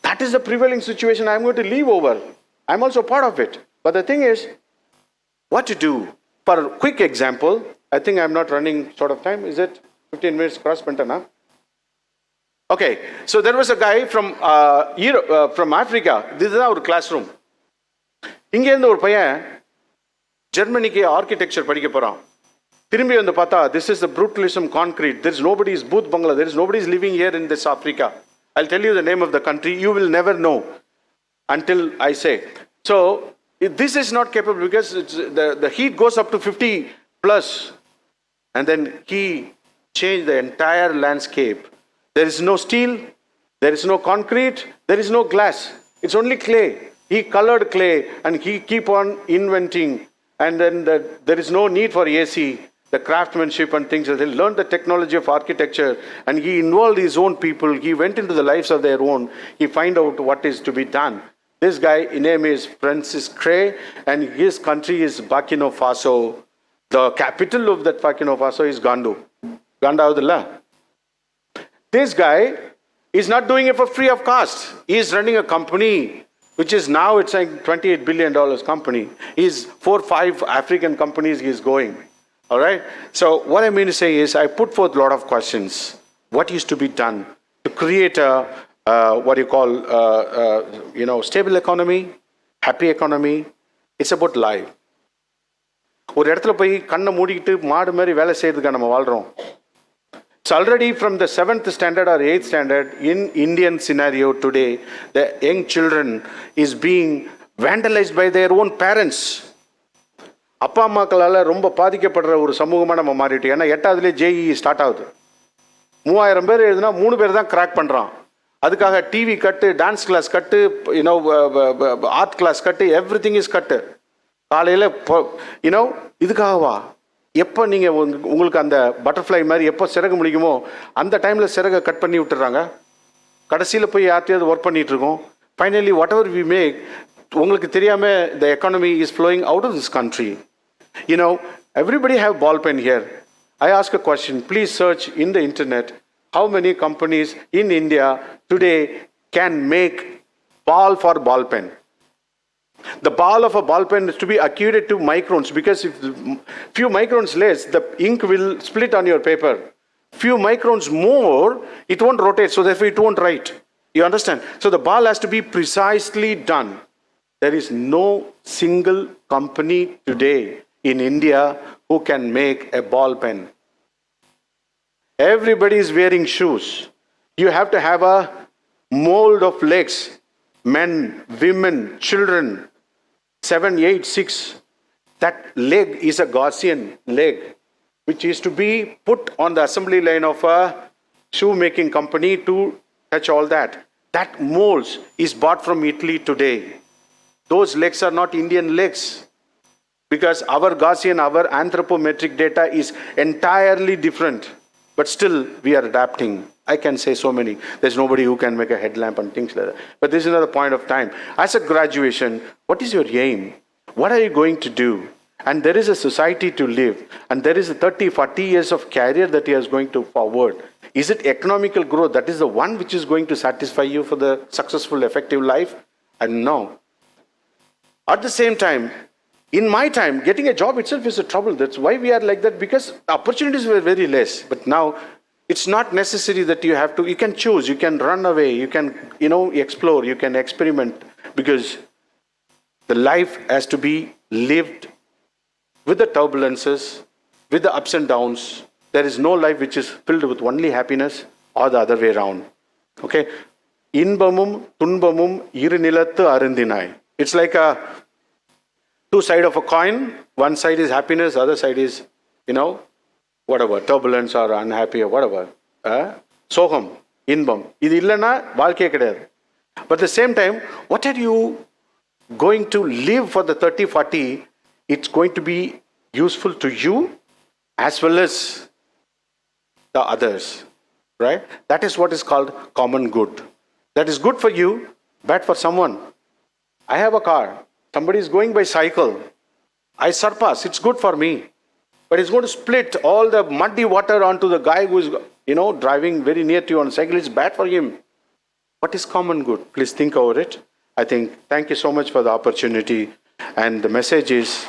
That is the prevailing situation I'm going to leave over. I'm also part of it. But the thing is, what to do? For a quick example, I think I'm not running short of time. Is it 15 minutes cross pantana? Okay, so there was a guy from Europe, from Africa. This is our classroom. இங்கே இருந்து ஒரு பையன் ஜெர்மனிக்கு architecture படிக்க போறான். திரும்பி வந்து பார்த்தா, this is the brutalism concrete. There is nobody's booth bungalow. There is nobody's living here in this Africa. I'll tell you the name of the country. You will never know until I say. So this is not capable because the heat goes up to 50 plus, and then he changed the entire landscape. There is no steel, there is no concrete, there is no glass. It's only clay. He colored clay and he keep on inventing, and then there is no need for AC. The craftsmanship and things. They learned the technology of architecture, and he involved his own people. He went into the lives of their own. He find out what is to be done. This guy, his name is Francis Cray, and his country is Burkina Faso. The capital of that Burkina Faso is Gandu. Gandaudilla. This guy is not doing it for free of cost. He is running a company, which is now it's like $28 billion company. He's 4, 5 African companies he's going. All right. So what I mean to say is, I put forth a lot of questions. What is to be done to create a stable economy, happy economy? It's about life. ஒரு இடத்துல போய் கண்ணை மூடிக்கிட்டு மாடு மாதிரி வேலை செய்யறதுக்கு நம்ம வாழ்றோம். It's already from the 7th standard or 8th standard in Indian scenario today, the young children is being vandalized by their own parents. அப்பா அம்மாக்களால் ரொம்ப பாதிக்கப்படுற ஒரு சமூகமாக நம்ம மாறிட்டோம். ஏன்னா 8ஆவதுலேயே ஜேஇ ஸ்டார்ட் ஆகுது. 3000 பேர் எழுதுனா 3 பேர் தான் கிராக் பண்ணுறான். அதுக்காக TV cut, dance class cut, art class cut, everything is cut. காலையில் இதுக்காகவா? எப்போ நீங்கள் உங்களுக்கு அந்த பட்டர்ஃப்ளை மாதிரி எப்போ சிறகு முடிக்குமோ அந்த டைமில் சிறகை கட் பண்ணி விட்டுறாங்க. கடைசியில் போய் யார்ட்டையாவது ஒர்க் பண்ணிகிட்டு இருக்கோம். Finally whatever we make, உங்களுக்கு தெரியாமல் the economy is flowing out of this country. Everybody have ball pen here. I ask a question. Please search in the internet how many companies in India today can make ball for ball pen. The ball of a ball pen is to be accurate to microns, because if few microns less, the ink will split on your paper. Few microns more, it won't rotate, so therefore it won't write. You understand? So the ball has to be precisely done. There is no single company today in India who can make a ball pen. Everybody is wearing shoes. You have to have a mold of legs. Men, women, children, 7, 8, 6. That leg is a Gaussian leg, which is to be put on the assembly line of a shoemaking company to touch all that. That molds is bought from Italy today. Those legs are not Indian legs, because our Gaussian, our anthropometric data is entirely different. But still, we are adapting. I can say so many. There's nobody who can make a headlamp and things like that. But this is another point of time. As a graduation, what is your aim? What are you going to do? And there is a society to live. And there is a 30, 40 years of career that you are going to forward. Is it economical growth? That is the one which is going to satisfy you for the successful, effective life? And no. At the same time, In my time, getting a job itself is a trouble. That's why we are like that, because the opportunities were very less. But now it's not necessary that you can choose, you can run away, you can, explore, you can experiment, because the life has to be lived with the turbulences, with the ups and downs. There is no life which is filled with only happiness or the other way around. Okay? Inbamum, tunbamum, irinilathu arundinai. It's like a two sides of a coin. One side is happiness, other side is, whatever, turbulence or unhappy or whatever. Soham, inbam. Idu illana vaalkaiye kediyadu. But at the same time, what are you going to live for the 30, 40? It's going to be useful to you as well as the others, right? That is what is called common good. That is good for you, bad for someone. I have a car. Somebody is going by cycle. I surpass. It's good for me. But it's going to split all the muddy water onto the guy who is, driving very near to you on cycle. It's bad for him. What is common good? Please think over it. Thank you so much for the opportunity. And the message is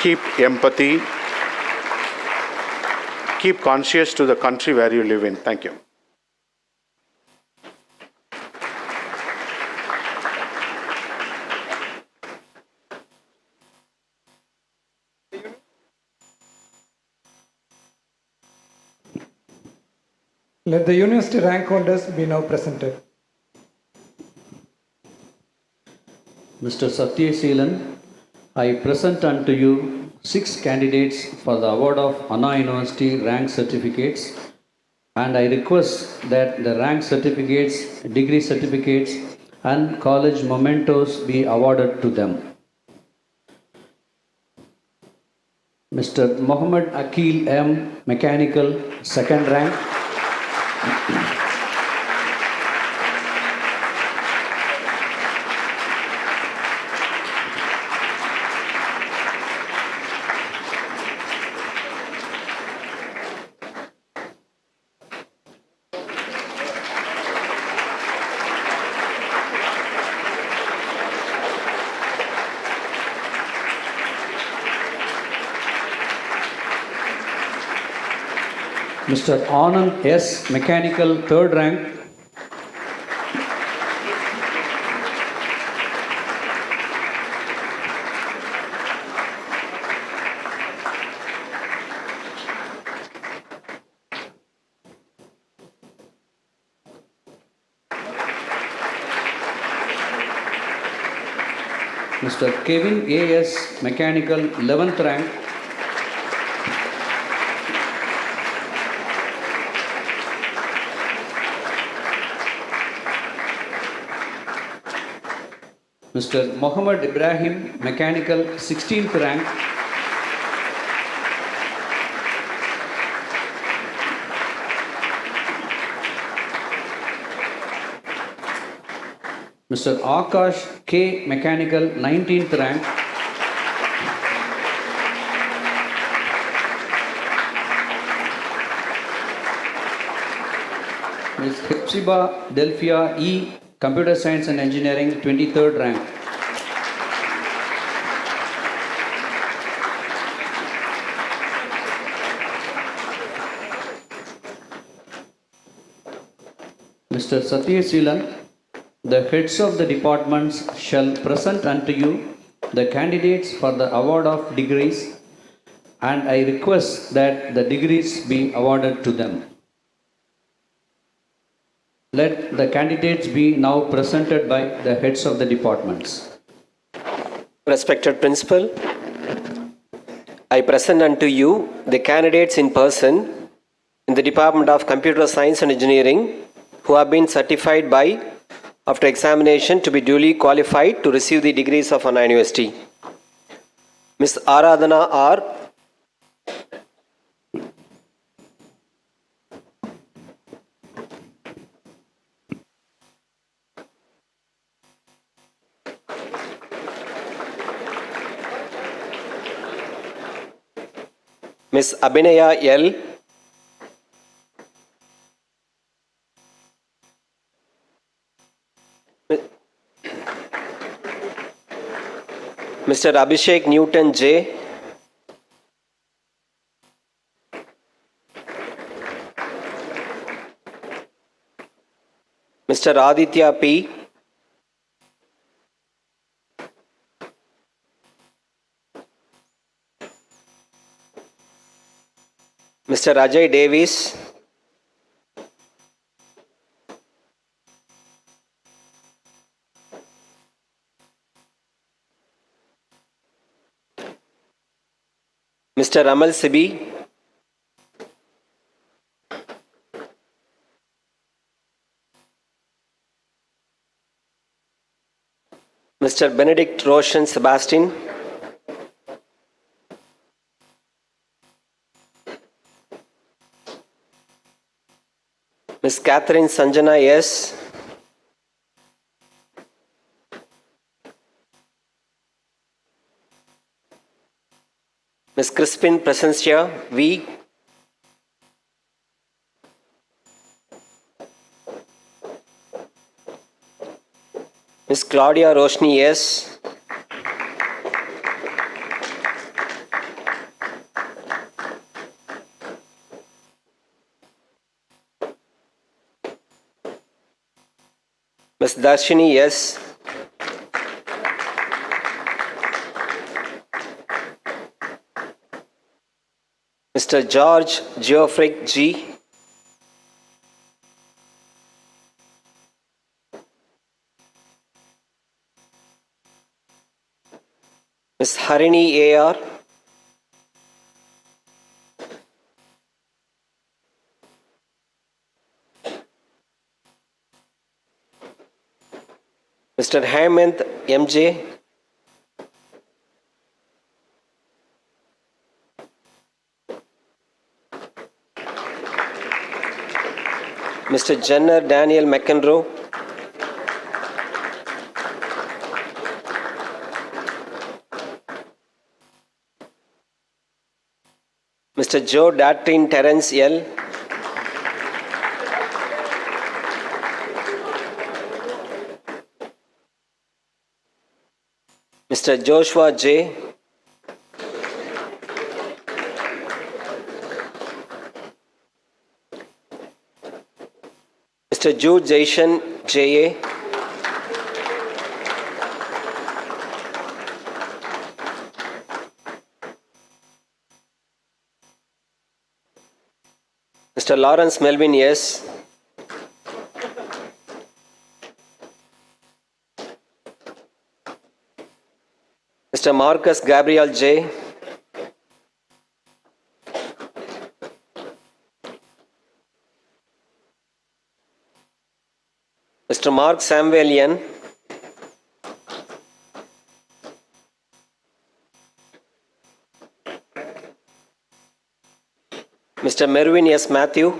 keep empathy, keep conscious to the country where you live in. Thank you. Let the university rank holders be now presented. Mr. Satya Seelan, I present unto you 6 candidates for the award of Anna University rank certificates, and I request that the rank certificates, degree certificates and college mementos be awarded to them. Mr. Mohammed Akil M. Mechanical, 2nd rank. Mr. Anand S. Mechanical, 3rd rank. Mr. Kevin A.S. Mechanical, 11th rank. Mr. Mohammed Ibrahim, Mechanical, 16th rank. Mr. Akash K, Mechanical, 19th rank. Ms. Hepzibah Delphia E, Computer Science and Engineering, 23rd rank. Mr. Satya Seelan, the heads of the departments shall present unto you the candidates for the award of degrees, and I request that the degrees be awarded to them. Let the candidates be now presented by the heads of the departments. Respected Principal, I present unto you the candidates in person in the Department of Computer Science and Engineering who have been certified by, after examination, to be duly qualified to receive the degrees of Anna University. Ms. Aradhana R. Ms. Abhinaya L. Mr. Abhishek Newton J. Mr. Aditya P. Mr. Ajay Davis. Mr. Amal Sibi. Mr. Benedict Roshan Sebastian. Ms. Catherine Sanjana S. Ms. Crispin Presencia V. Ms. Claudia Roshni S. Ms. Darshini S. Mr. George Geoffrey G. Ms. Harini A.R. Mr. Hemant M.J. Mr. Jenner Daniel McEnroe. Mr. Joe Datrin Terence L. Mr. Joshua J. Mr. Jude Jason J.A. Mr. Lawrence Melvin S. Mr. Marcus Gabriel J. Mr. Mark Samuel N. Mr. Mervyn S. Matthew.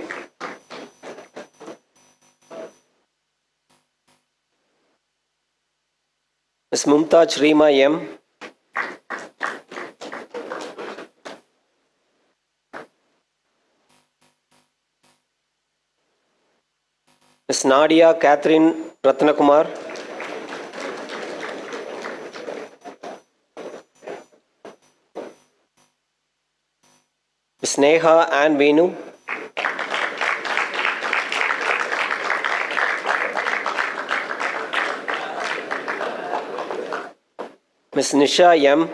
Ms. Mumtaj Reema M. Ms. Nadia Catherine Ratnakumar. Ms. Neha Ann Venu. Ms. Nisha M.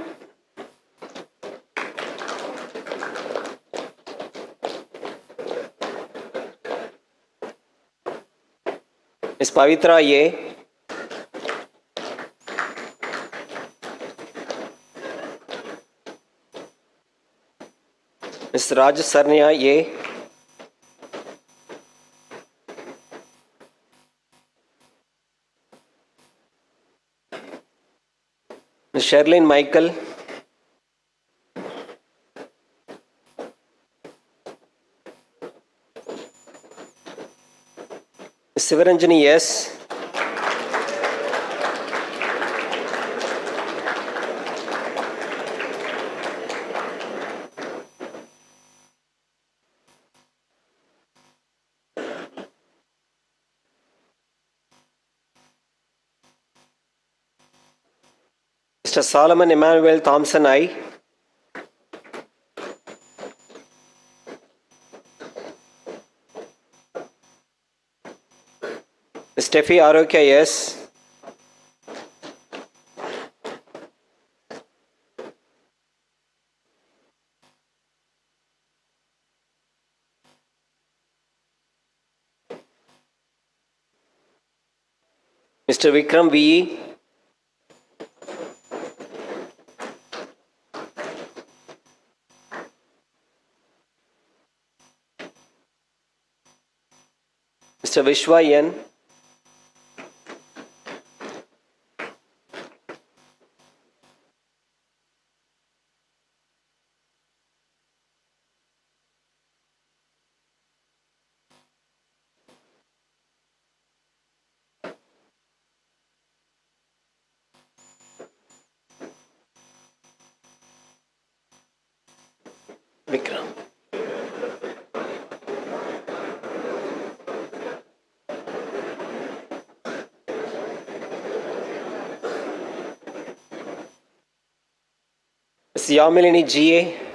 Ms. Pavitra A. Ms. Rajasarnya A. Ms. Sherlyn Michael. Ms. Sivaranjani S. Mr. Mr. Solomon Emmanuel Thompson, I. Steffi Arokia, yes. Mr. Vikram VE. Mr. Vishwa N. Vikram. Ms. Yamalini GA.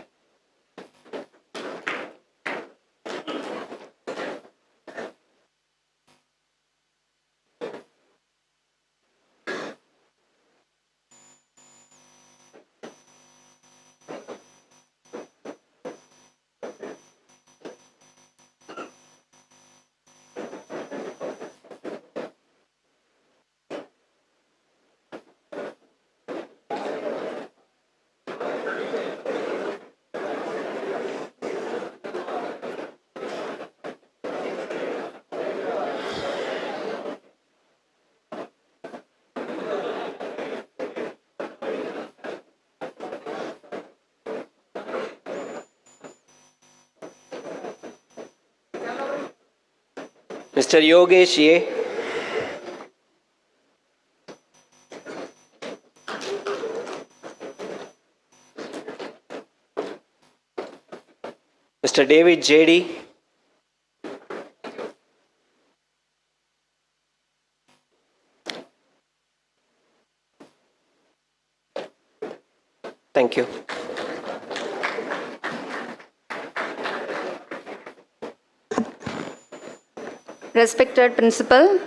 Mr. Yogesh A. Mr. David JD. Thank you. Respected Principal,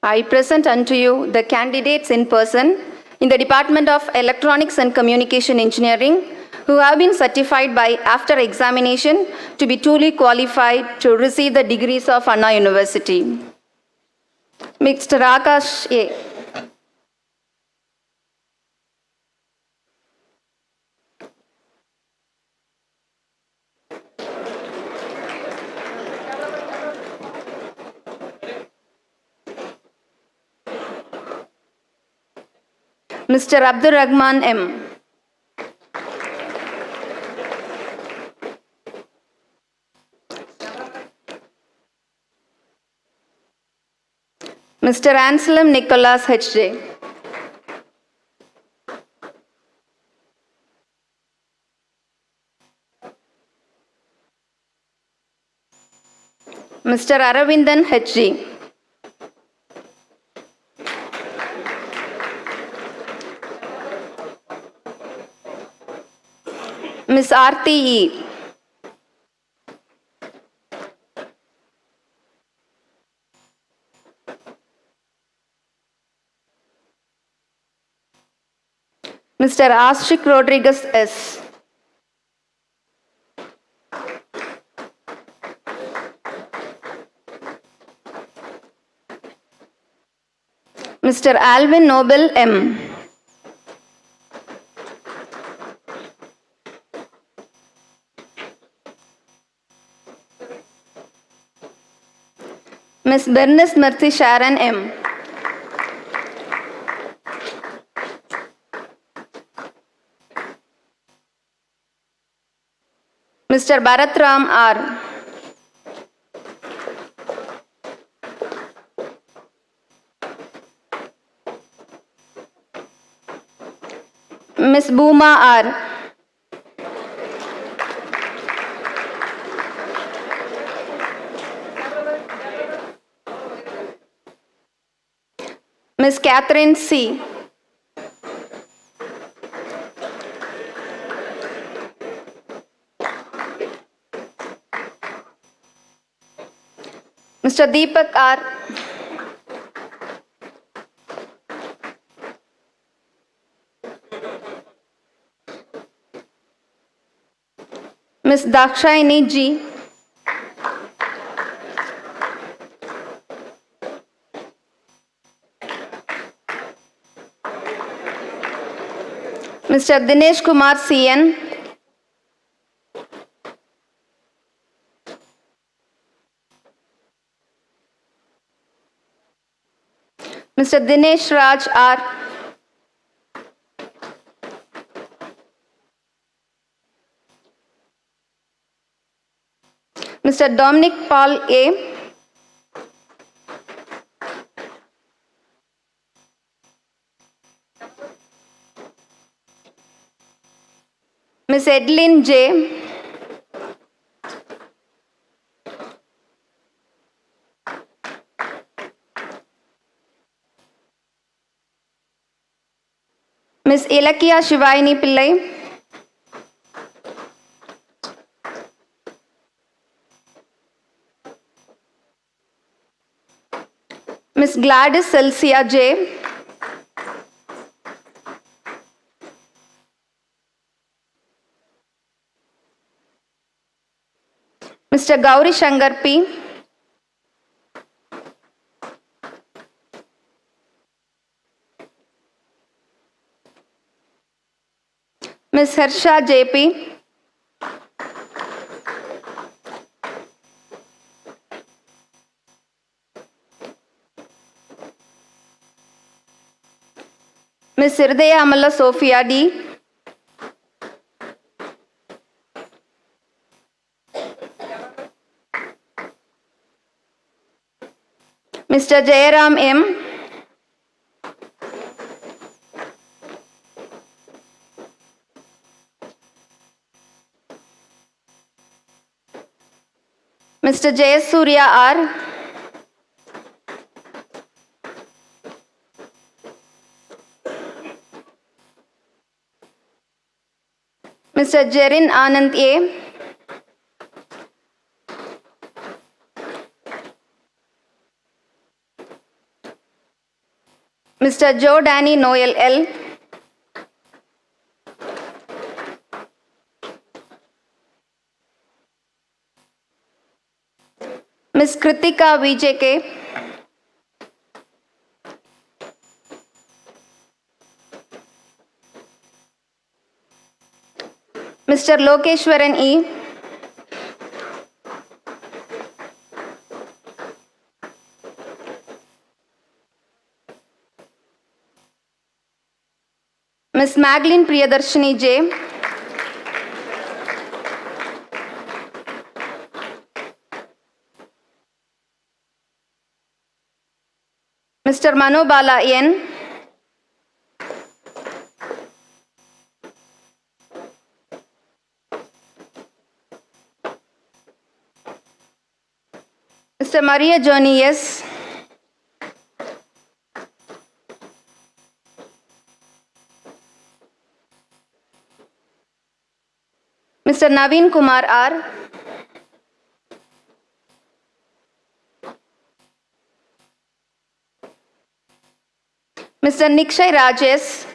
I present unto you the candidates in person in the Department of Electronics and Communication Engineering who have been certified by after examination to be duly qualified to receive the degrees of Anna University. Mr. Akash A. Mr. Abdur Rahman M. Mr. Anselm Nicholas H.J. Mr. Aravindan H.G. Ms. Aarti E. Mr. Ashik Rodriguez S. Mr. Alvin Noble M. Ms. Bernice Murthy Sharon M. Mr. Bharat Ram R. Ms. Booma R. Ms. Catherine C. Mr. Deepak R. Ms. Dakshayani G. Mr. Dinesh Kumar CN. Mr. Dinesh Raj R. Mr. Dominic Paul A. Ms. Edlyn J. Ms. Ilakia Shivaini Pillai. Ms. Gladys Celsia J. Mr. Gauri Shankar P. Ms. Harsha JP. Ms. Hirdaya Amala Sophia D. Mr. Jayaram M. Mr. Jayasurya R. Mr. Jerin Anand A. Mr. Joe Danny Noel L. Ms. Kritika VJK. Mr. Lokeshwaran E. Ms. Magdalene Priyadarshini J. Mr. Manobala N. Mr. Maria Johnny S. Mr. Naveen Kumar R. Mr. Nikshay Rajesh.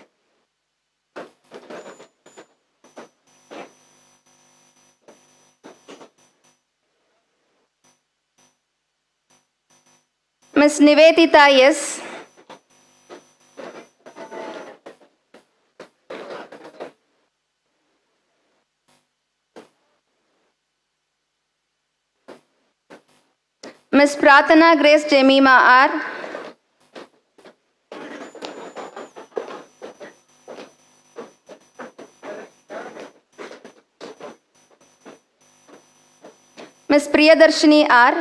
Ms. Nivedita S. Ms. Prathana Grace Jemima R. Ms. Priyadarshini R.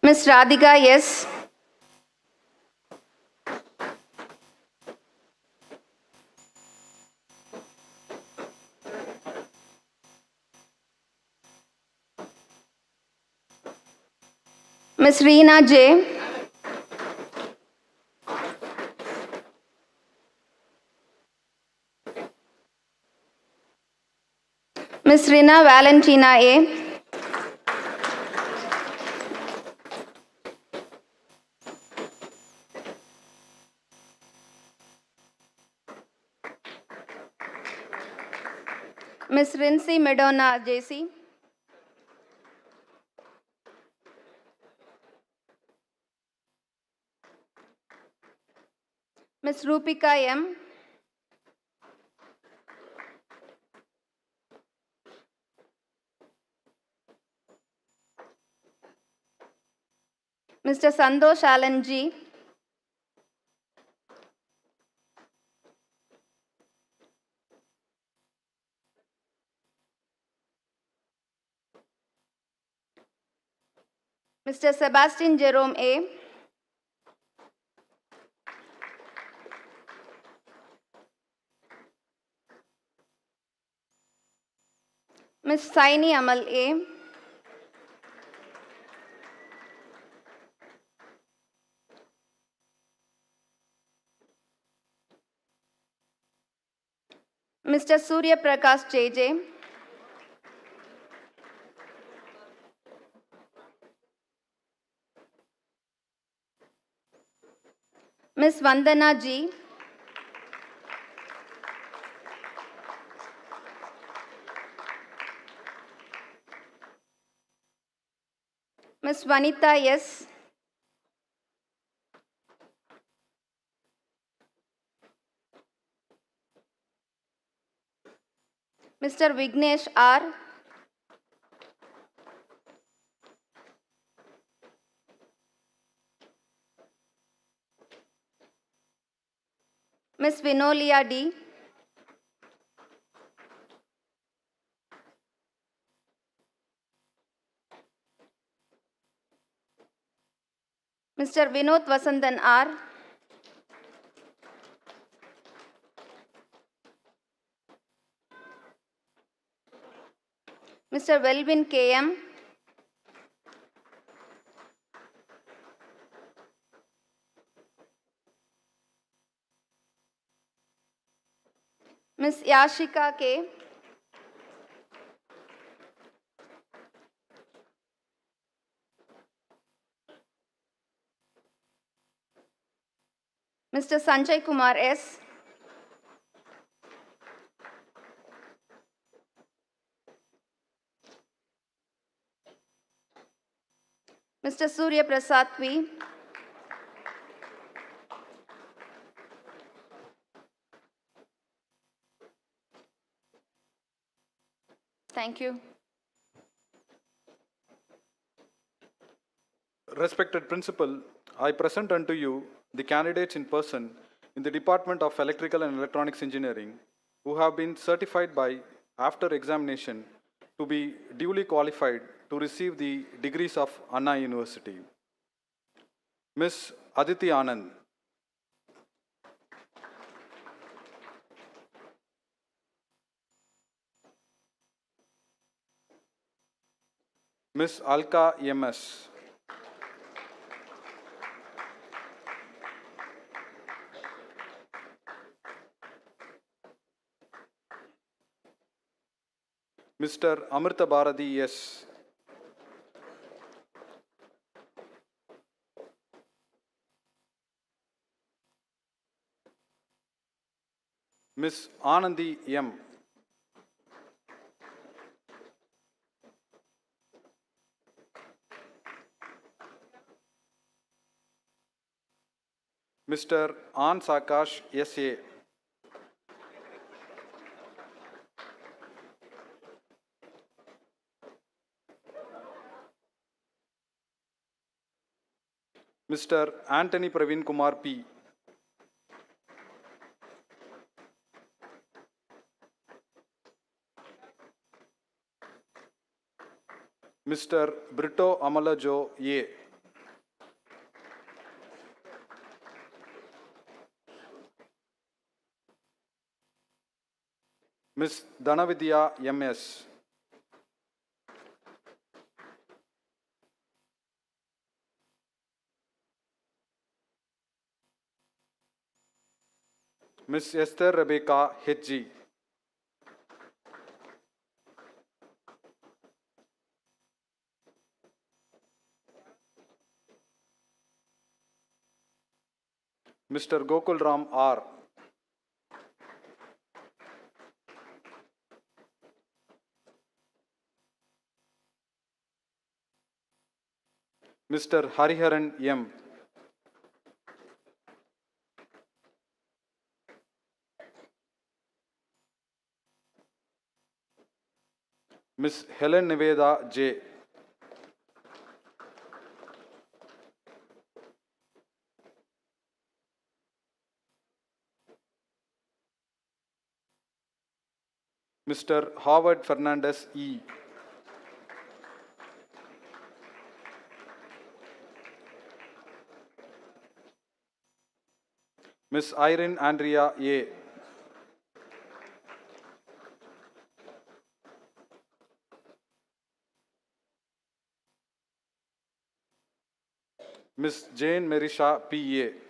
Ms. Radhika S. Ms. Reena J. Ms. Rina Valentina A. Ms. Rincy Medona JC. Ms. Rupika M. Mr. Sandosh Alan G. Mr. Sebastian Jerome A. Ms. Saini Amal A. Mr. Surya Prakash JJ. Ms. Vandana G. Ms. Vanita S. Mr. Vignesh R. Ms. Vinolia D. Mr. Vinod Vasandan R. Mr. Velvin KM. Ms. Yashika K. Mr. Sanjay Kumar S. Mr. Surya Prasad V. Thank you. Respected Principal, I present unto you the candidates in person in the Department of Electrical and Electronics Engineering who have been certified by, after examination, to be duly qualified to receive the degrees of Anna University. Ms. Aditi Anand, Ms. Alka MS, Mr. Amrita Bharati S, Ms. Anandi M, Mr. An Sakash S.A., Mr. Anthony Praveen Kumar P, Mr. Brito Amalajo A, Ms. Dhanavidya MS, Ms. Esther Rebecca H.G., Mr. Gokul Ram R. Mr. Hariharan M. Ms. Helen Niveda J. Mr. Howard Fernandez E. Ms. Irene Andrea A. Ms. Jane Merisha P. A.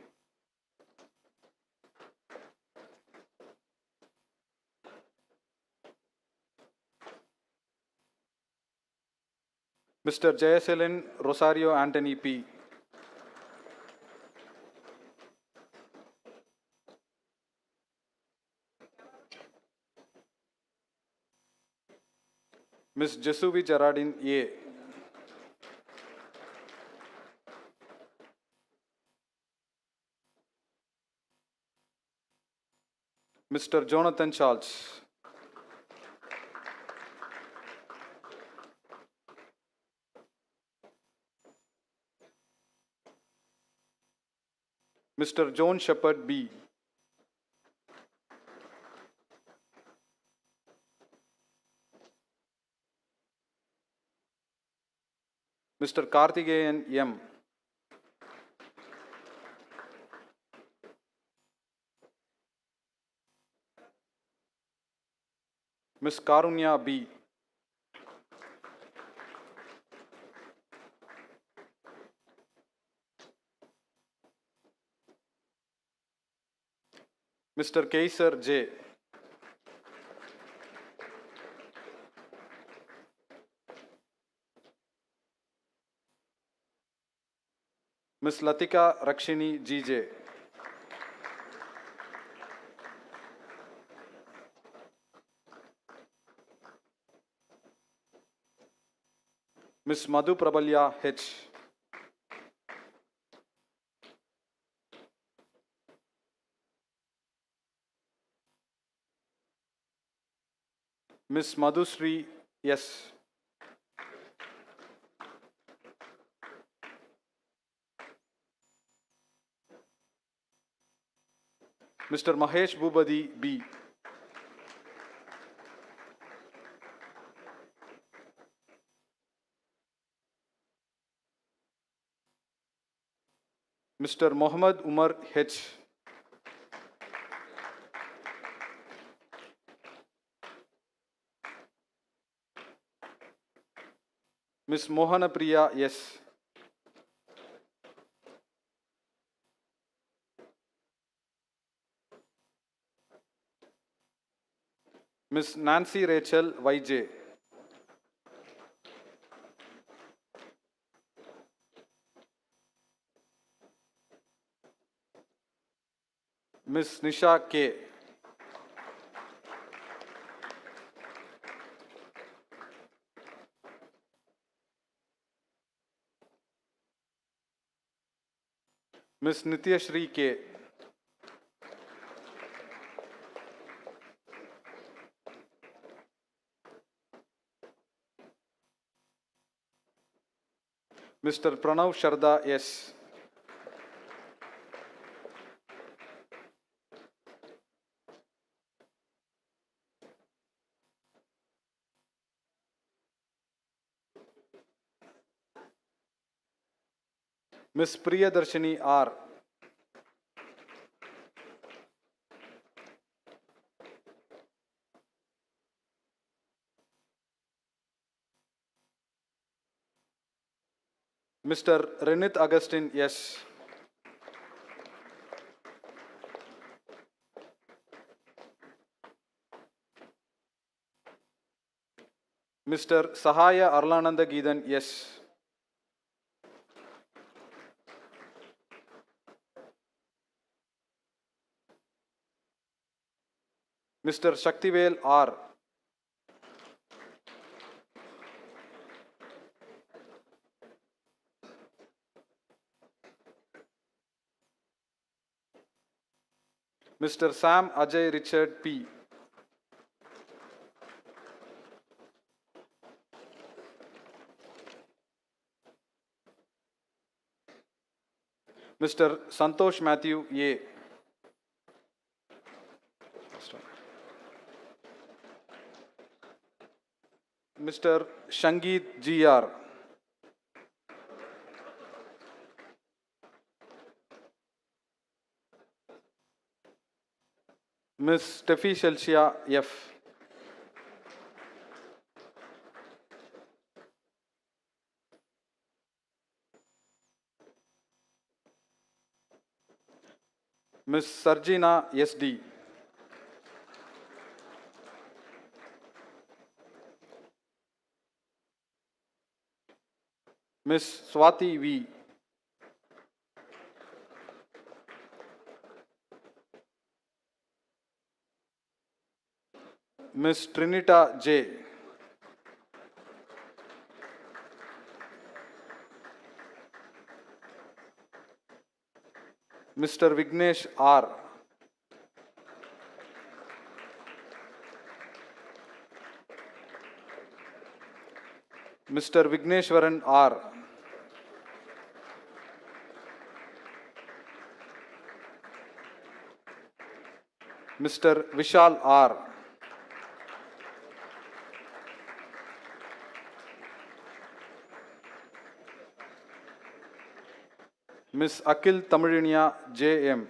Mr. Jayaselan Rosario Anthony P. Ms. Jesuvi Gerardine A. Mr. Jonathan Charles. Mr. John Shepherd B. Mr. Karthikeyan M. Ms. Karunya B. Mr. Kaiser J. Ms. Latika Rakshini GJ. Ms. Madhu Prabalya H. Ms. Madhusri S. Mr. Mahesh Bhubadi B. Mr. Mohammad Umar H. Ms. Mohana Priya S. Ms. Nancy Rachel YJ. Ms. Nisha K. Ms. Nityashri K. Mr. Pranav Sharda S. Ms. Priyadarshini R. Mr. Renit Augustine S. Mr. Sahaya Arlananda Geedan S. Mr. Shaktivel R. Mr. Sam Ajay Richard P. Mr. Santosh Matthew A. Mr. Shangit G.R. Ms. Steffi Shelshia F. Ms. Sarjina S.D. Ms. Swati V. Ms. Trinita J. Mr. Vignesh R. Mr. Vigneshwaran R. Mr. Vishal R. Ms. Akil Tamilinia J.M.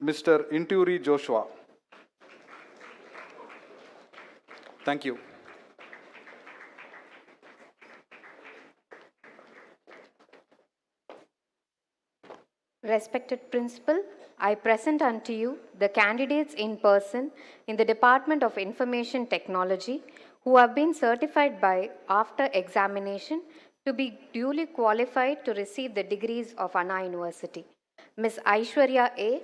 Mr. Inturi Joshua. Thank you. Respected Principal, I present unto you the candidates in person in the Department of Information Technology who have been certified by after examination to be duly qualified to receive the degrees of Anna University. Ms. Aishwarya A.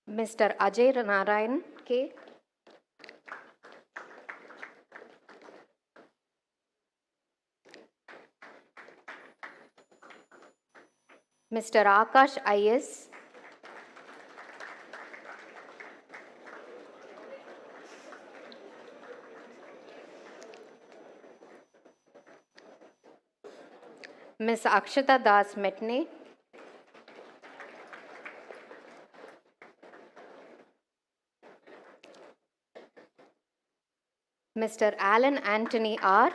Mr. Ajay Narayan K. Mr. Akash I.S. Ms. Akshata Das Metne. Mr. Alan Anthony R.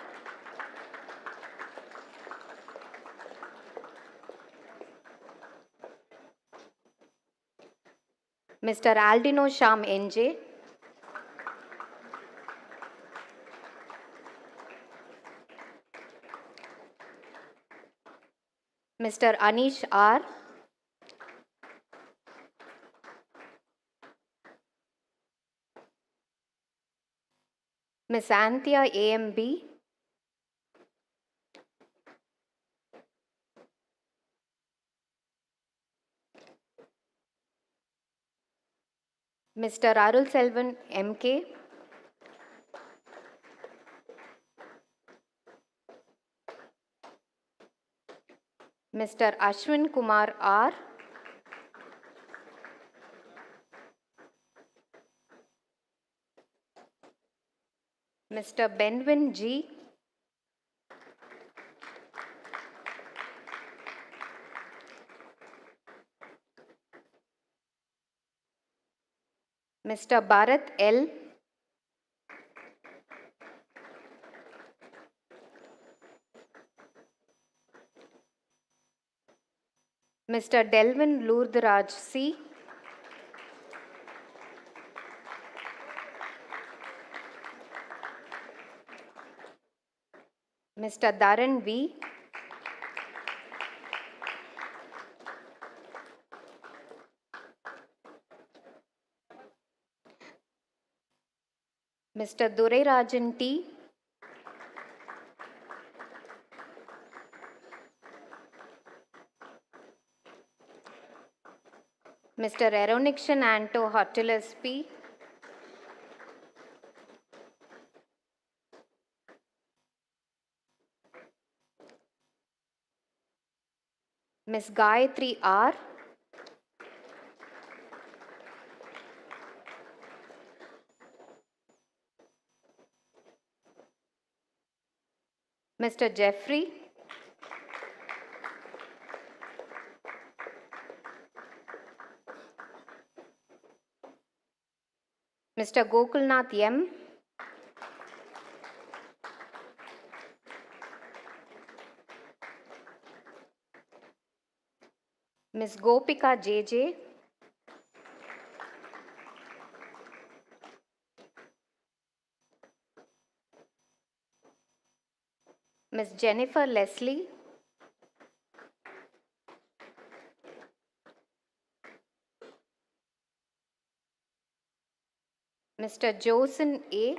Mr. Aldino Sham N.J. Mr. Anish R. Ms. Anthea A.M.B. Mr. Arul Selvan M.K. Mr. Ashwin Kumar R. Mr. Benvin G. Mr. Bharat L. Mr. Delvin Lourderaj C. Mr. Dharan V. Mr. Durarajan T. Mr. Eroniction Anto Hotiles P. Ms. Gayatri R. Mr. Jeffrey. Mr. Gokulnath M. Ms. Gopika JJ. Ms. Jennifer Leslie. Mr. Josen A.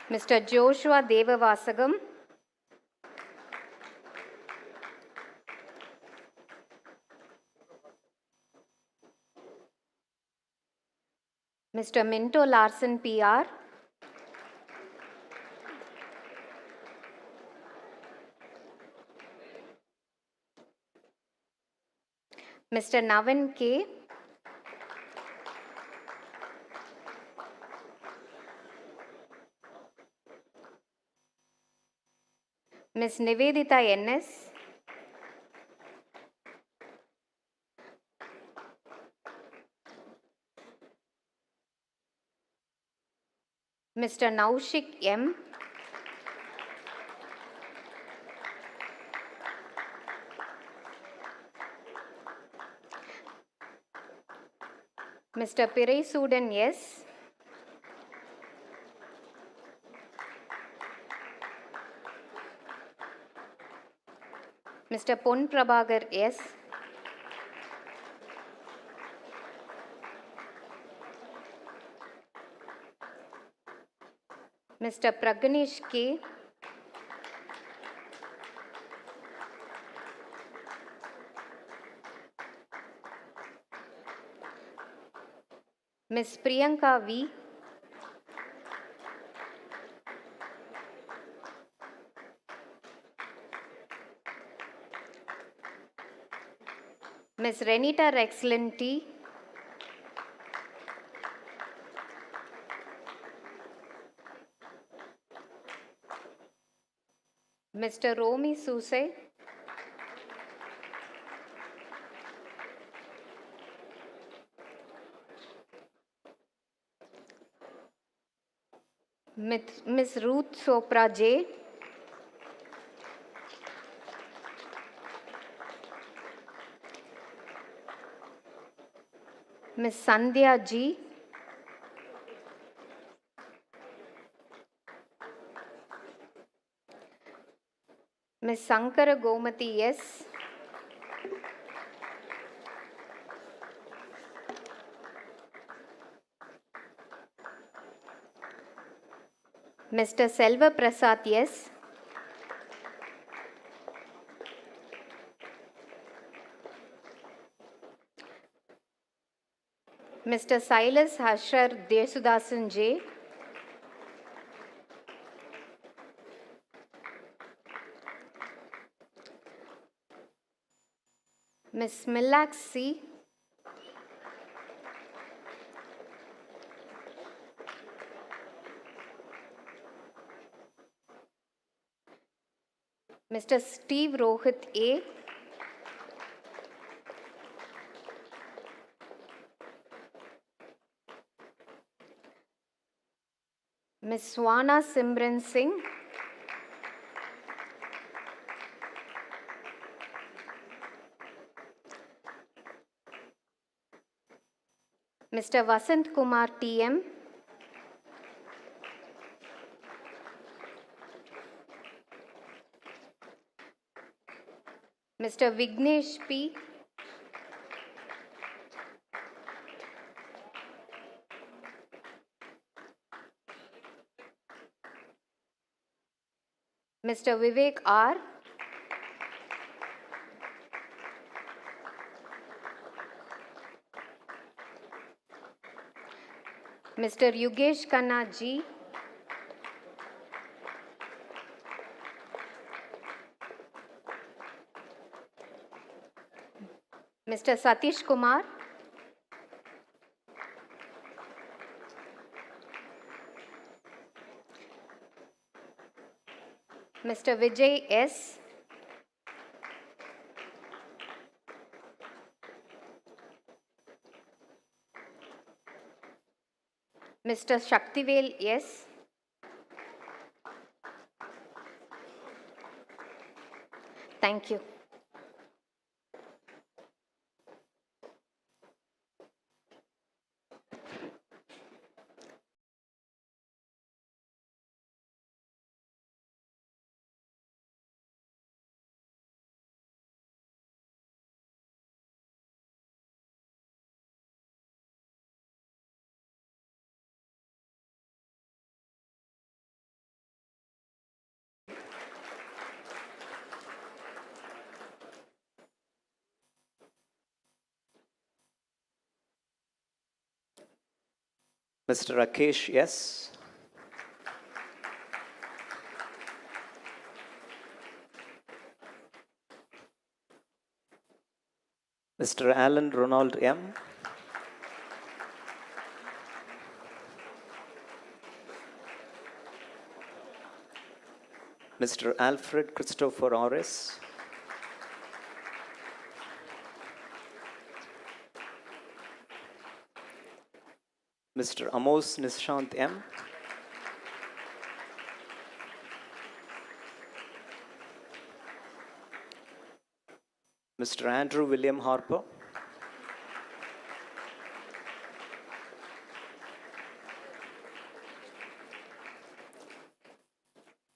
Mr. Joshua Devavasagam. Mr. Minto Larsen PR. Mr. Navin K. Ms. Nivedita NS. Mr. Naushik M. Mr. Pirai Sudan S. Mr. Pon Prabhagar S. Mr. Pragnesh K. Ms. Priyanka V. Ms. Renita Rexlin T. Mr. Romy Suse. Ms. Ruth Sopra J. Ms. Sandhya G. Ms. Sankara Gomati S. Mr. Selva Prasad S. Mr. Silas Hashar Desudasan J. Ms. Millax C. Mr. Steve Rohit A. Ms. Swana Simran Singh. Mr. Vasant Kumar TM. Mr. Vignesh P. Mr. Vivek R. Mr. Yugesh Khanna G. Mr. Satish Kumar. Mr. Vijay S. Mr. Shaktivel S. Thank you. Mr. Rakesh S. Mr. Alan Ronald M. Mr. Alfred Christopher Orris. Mr. Amos Nishant M. Mr. Andrew William Harper.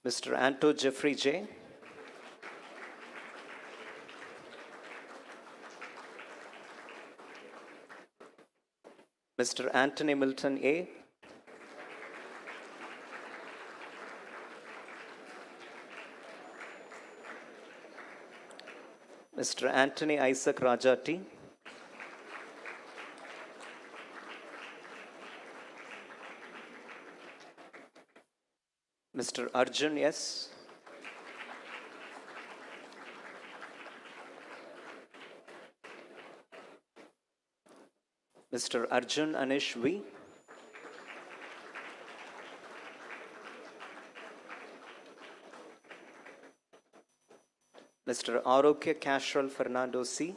Mr. Anto Jeffrey J. Mr. Anthony Milton A. Mr. Anthony Isaac Rajati. Mr. Arjun S. Mr. Arjun Anish V. Mr. Arokya Casual Fernando C.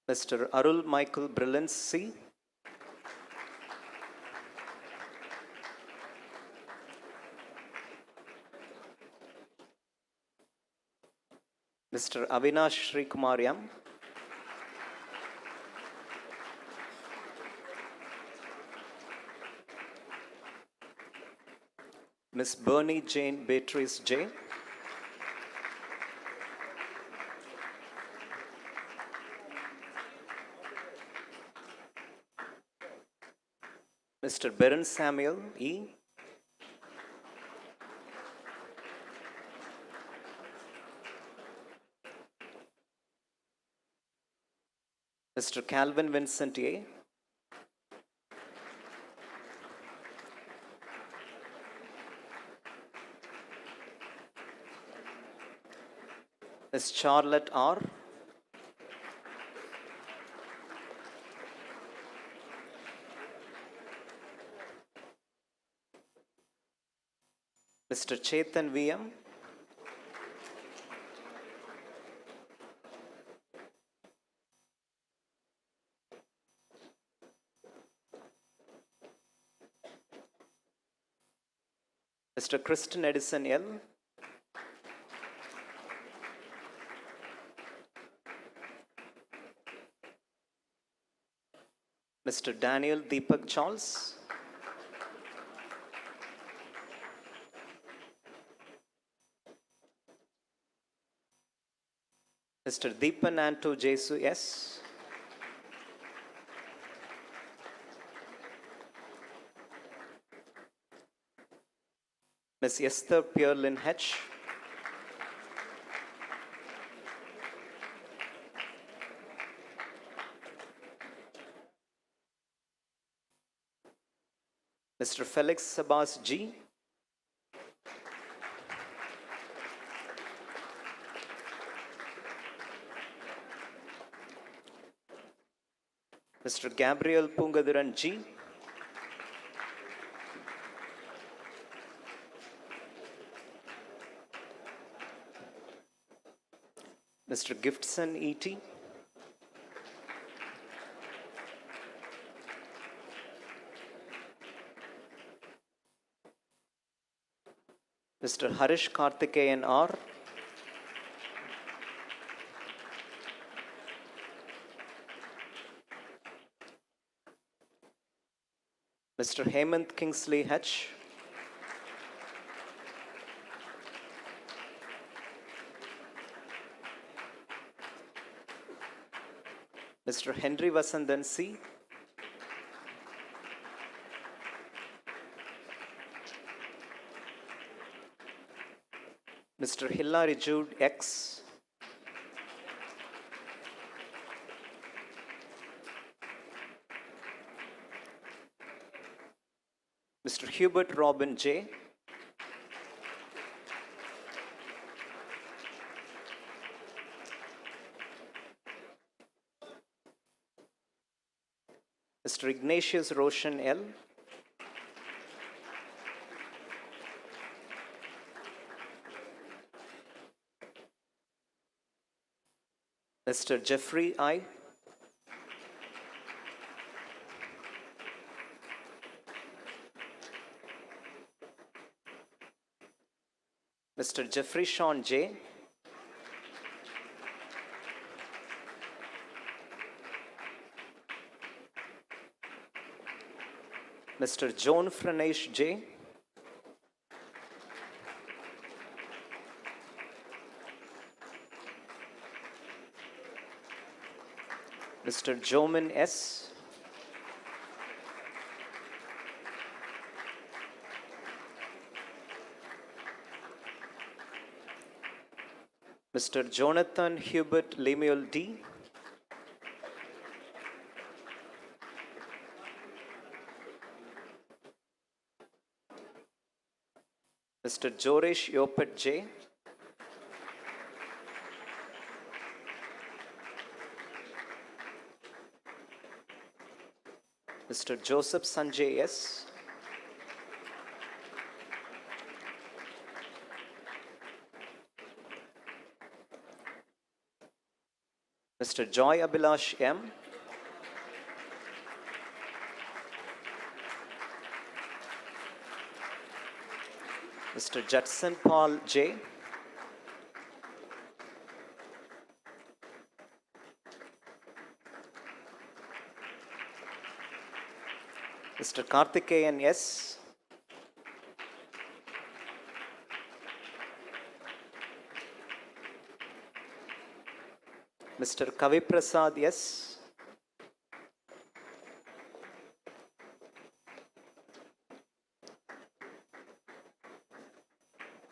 Mr. Arul Michael Brillance C. Mr. Avinash Sri Kumar M. Miss Bernie Jane Beatrice J. Mr. Beran Samuel E. Mr. Calvin Vincent A. Miss Charlotte R. Mr. Chetan VM. Mr. Kristen Edison L. Mr. Daniel Deepak Charles. Mr. Deepan Anto Jesu S. Ms. Esther Pierlin H. Mr. Felix Sabas G. Mr. Gabriel Pungaduran G. Mr. Giftson E.T. Mr. Harish Karthikeyan R. Mr. Hemant Kingsley H. Mr. Henry Vasandan C. Mr. Hillary Jude X. Mr. Hubert Robin J. Mr. Ignatius Roshan L. Mr. Jeffrey I. Mr. Jeffrey Sean J. Mr. Joan Franesh J. Mr. Joman S. Mr. Jonathan Hubert Lemuel D. Mr. Joresh Yopet J. Mr. Joseph Sanjay S. Mr. Joy Abhilash M. Mr. Judson Paul J. Mr. Karthikeyan S. Mr. Kavi Prasad S.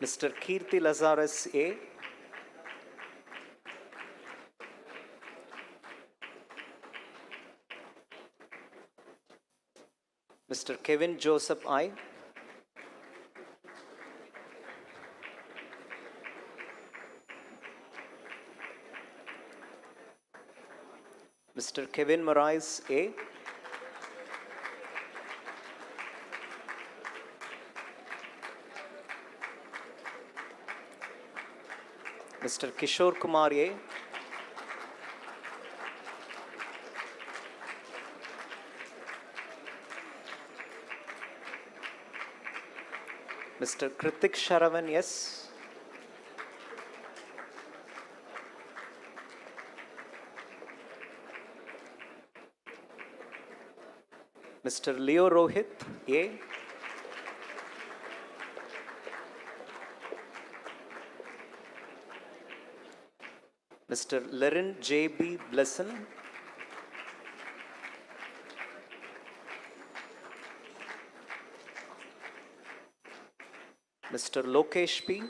Mr. Kirti Lazarus A. Mr. Kevin Joseph I. Mr. Kevin Morais A. Mr. Kishore Kumar A. Mr. Kritik Sharavan S. Mr. Leo Rohit A. Mr. Liren J.B. Blessen, Mr. Lokesh P.,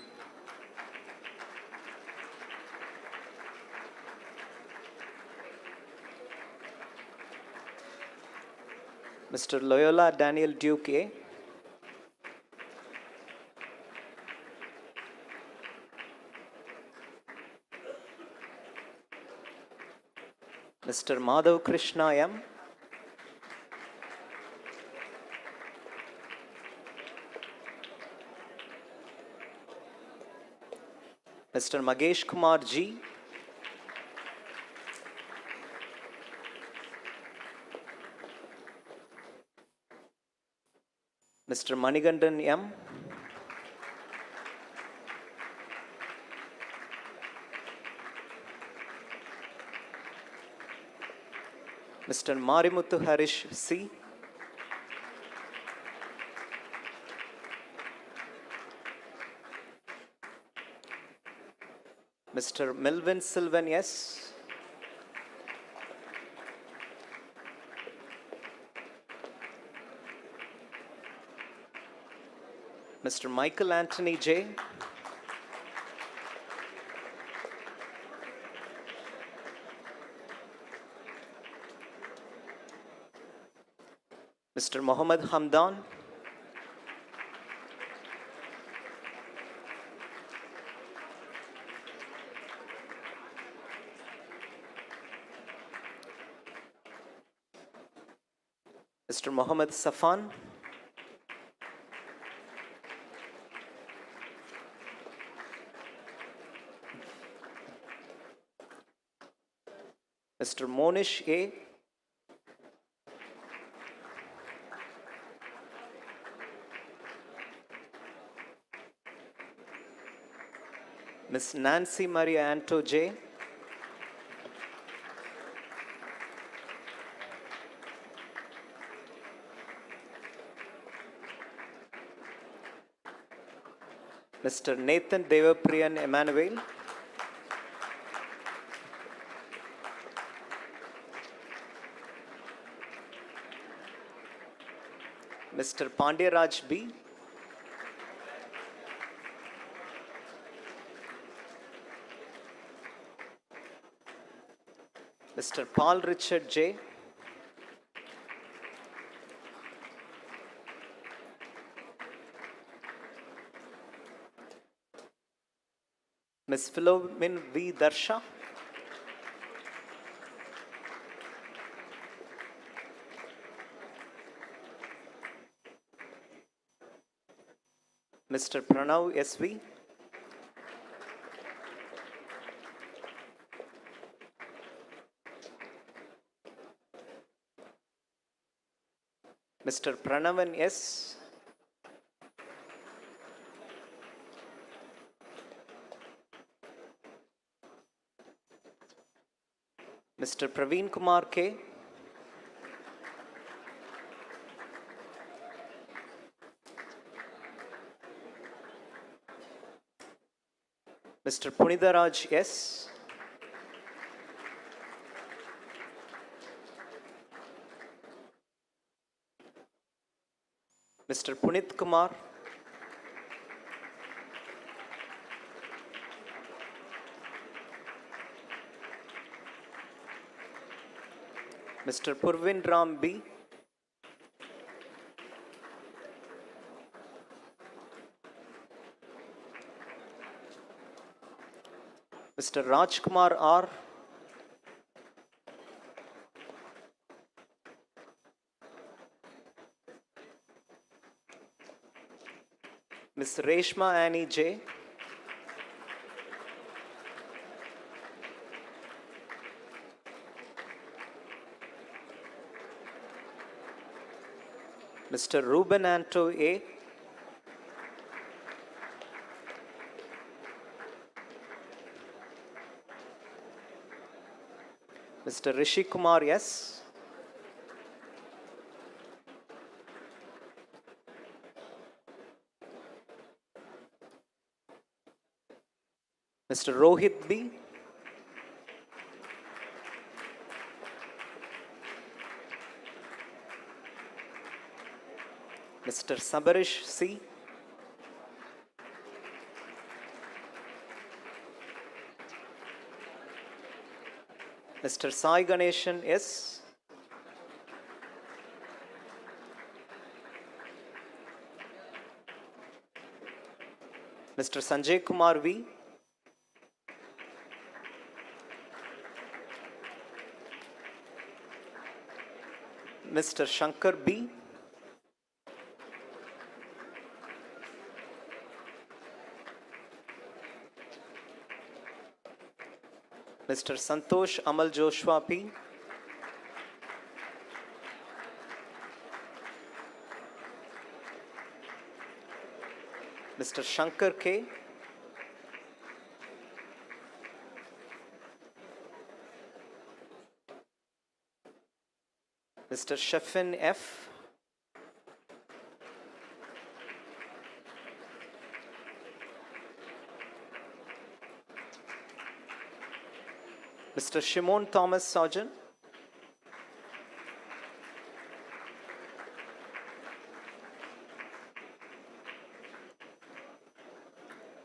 Mr. Loyola Daniel Duke A., Mr. Madhav Krishna M., Mr. Magesh Kumar G., Mr. Manigandan M., Mr. Marimuthu Harish C., Mr. Melvin Sylvan S., Mr. Michael Anthony J., Mr. Mohammed Hamdan, Mr. Mohammed Safan, Mr. Monish A., Miss Nancy Maria Anto J., Mr. Nathan Devapriyan Emmanuel, Mr. Pandyaraj B., Mr. Paul Richard J., Miss Philomin V. Darsha, Mr. Pranav S.V., Mr. Pranavan S., Mr. Praveen Kumar K., Mr. Punitharaj S., Mr. Punit Kumar, Mr. Purvin Ram B., Mr. Rajkumar R., Miss Reshma Annie J., Mr. Ruben Anto A., Mr. Rishi Kumar S., Mr. Rohit B., Mr. Sabarish C. Mr. Sai Ganeshan S. Mr. Sanjay Kumar V. Mr. Shankar B. Mr. Santosh Amal Joshua P. Mr. Shankar K. Mr. Sheffin F. Mr. Shimon Thomas Sargent.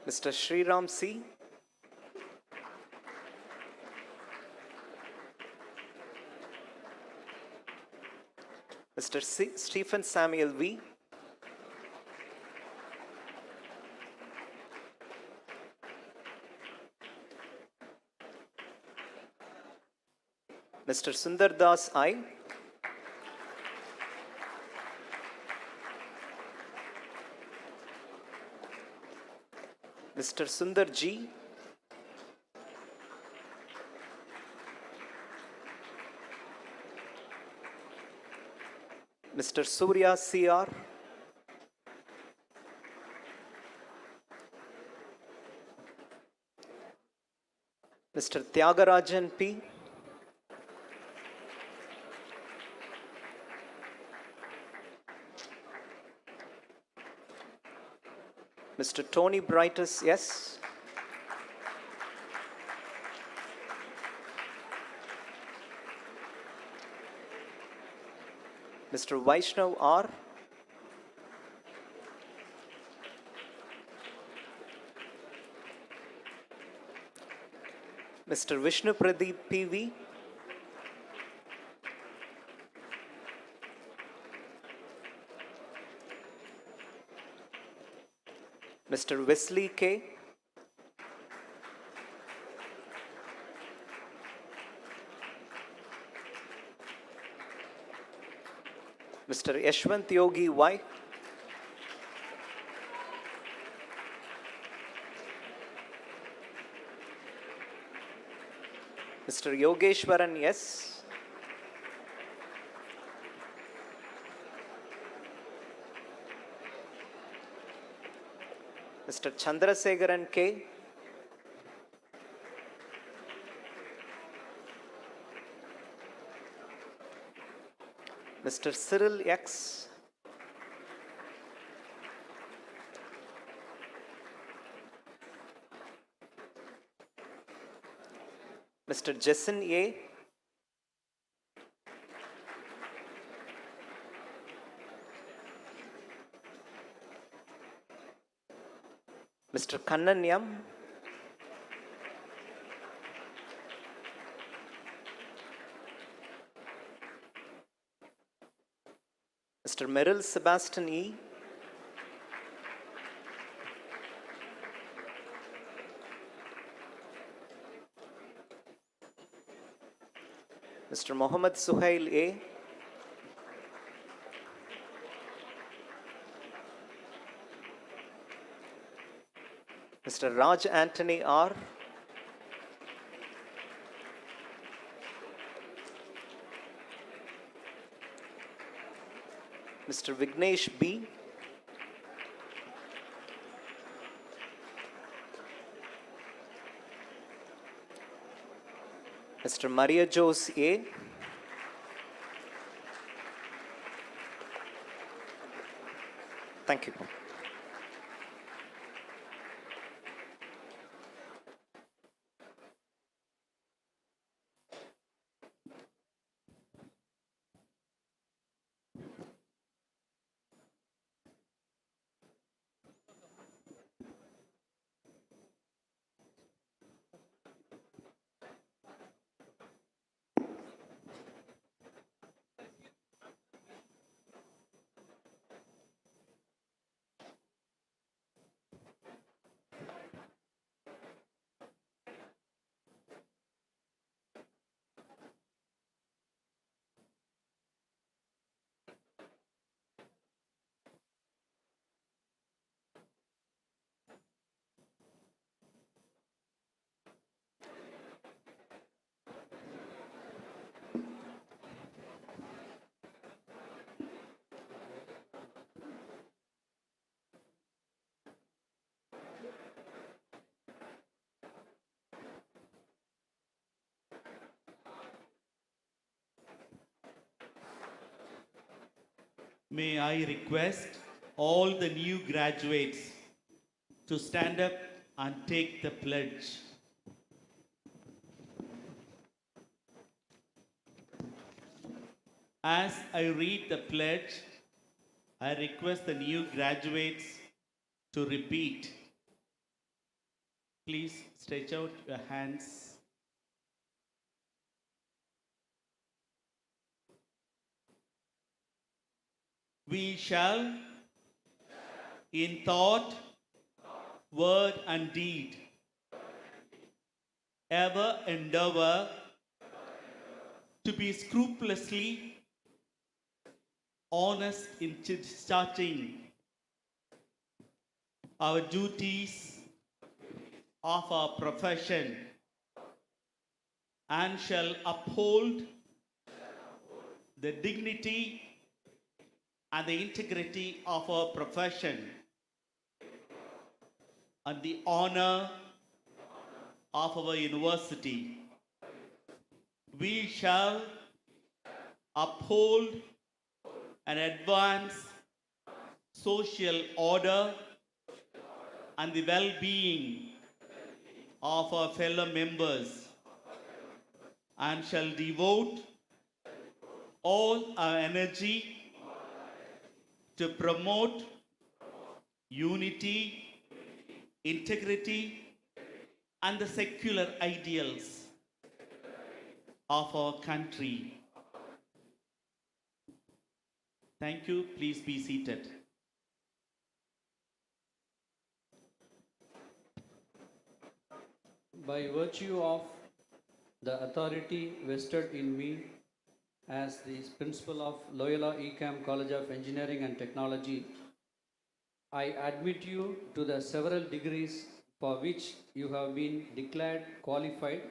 Mr. Sriram C. Mr. Stephen Samuel V. Mr. Sundar Das I. Mr. Sundar G. Mr. Surya CR. Mr. Tyagarajan P. Mr. Tony Brightus S. Mr. Vaishnav R. Mr. Vishnu Pradeep PV. Mr. Wesley K. Mr. Yashwant Yogi Y. Mr. Yogeshwaran S. Mr. Chandrasekharan K. Mr. Cyril X. Mr. Jason A. Mr. Kannan M. Mr. Merrill Sebastian E. Mr. Mohammed Suhail A. Mr. Raj Anthony R. Mr. Vignesh B. Mr. Maria Jose A. Thank you. May I request all the new graduates to stand up and take the pledge. As I read the pledge, I request the new graduates to repeat. Please stretch out your hands. We shall, in thought, word, and deed, ever endeavor to be scrupulously honest in discharging our duties of our profession, and shall uphold the dignity and the integrity of our profession and the honor of our university. We shall uphold and advance social order and the well-being of our fellow members, and shall devote all our energy to promote unity, integrity, and the secular ideals of our country. Thank you. Please be seated. By virtue of the authority vested in me as the principal of Loyola ECAM College of Engineering and Technology, I admit you to the several degrees for which you have been declared qualified,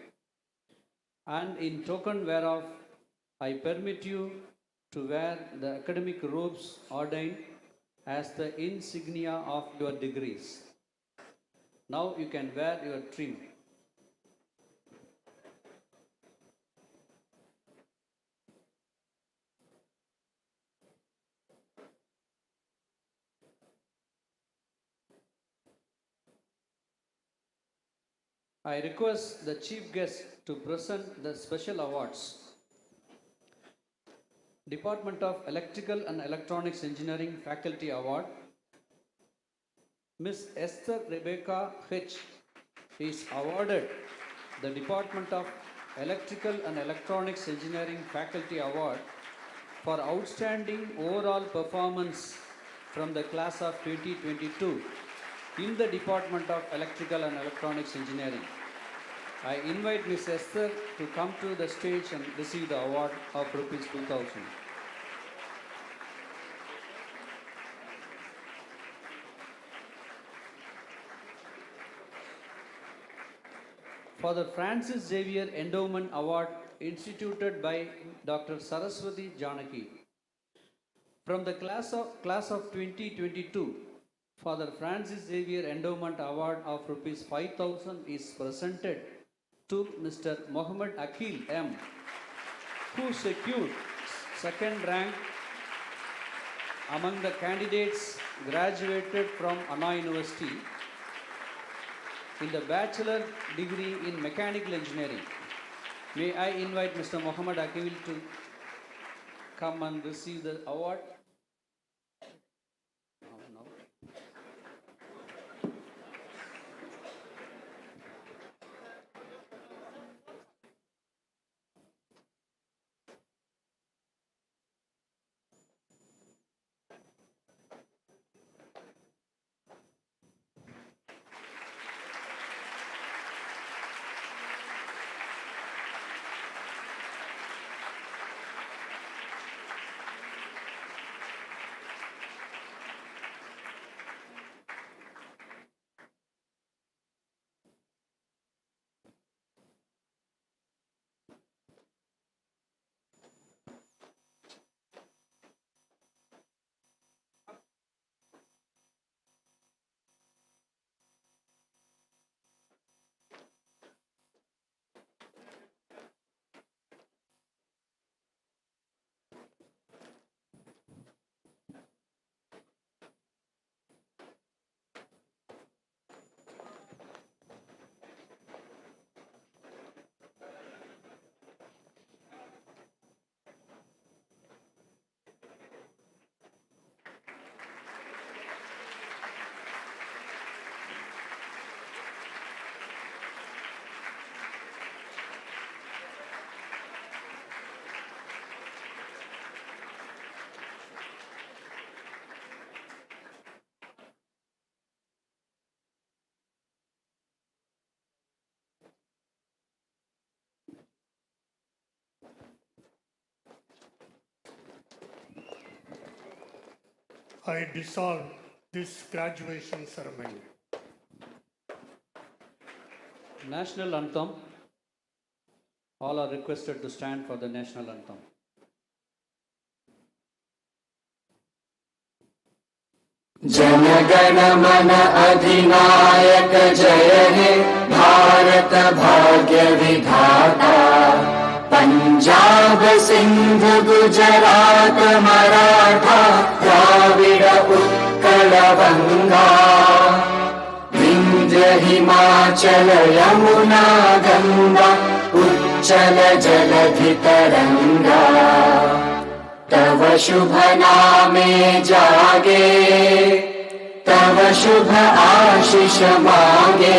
and in token whereof I permit you to wear the academic robes ordained as the insignia of your degrees. Now you can wear your trim. I request the chief guest to present the special awards. Department of Electrical and Electronics Engineering Faculty Award. Ms. Esther Rebecca H. is awarded the Department of Electrical and Electronics Engineering Faculty Award for outstanding overall performance from the class of 2022 in the Department of Electrical and Electronics Engineering. I invite Ms. Esther to come to the stage and receive the award of Rs. 2,000. Father Francis Xavier Endowment Award instituted by Dr. Saraswati Janaki. From the class of 2022, Father Francis Xavier Endowment Award of Rs. 5,000 is presented to Mr. Mohammed Akil M., who secured second rank among the candidates graduated from Anna University in the bachelor degree in mechanical engineering. May I invite Mr. Mohammed Akil to come and receive the award. No. I dissolve this graduation ceremony. National anthem. All are requested to stand for the national anthem. जनगण मन अधिनायक जय हे भारत भाग्य विधाता पंजाब सिंध गुजरात मराठा द्राविड उत्कल गंगा विंध्य हिमाचल यमुना गंगा उच्चल जलधि तरंगा तव शुभ नामे जागे तव शुभ आशीष मांगे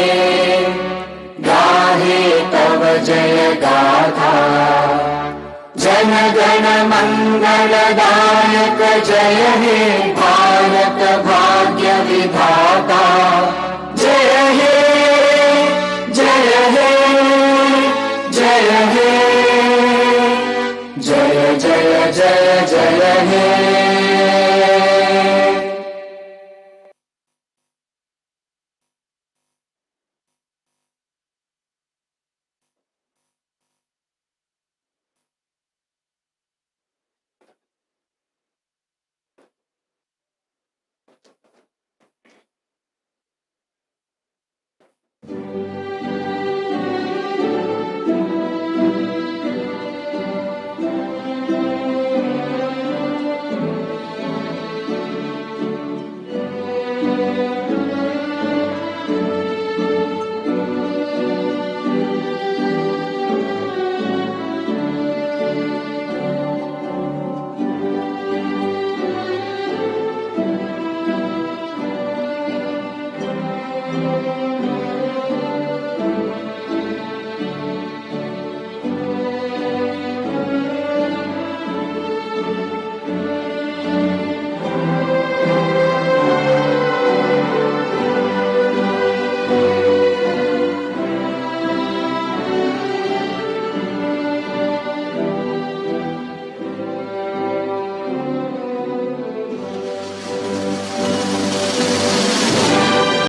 गाहे तव जय गाथा जन गण मंगलदायक जय हे भारत भाग्य विधाता जय हे जय हे जय हे जय जय जय जय हे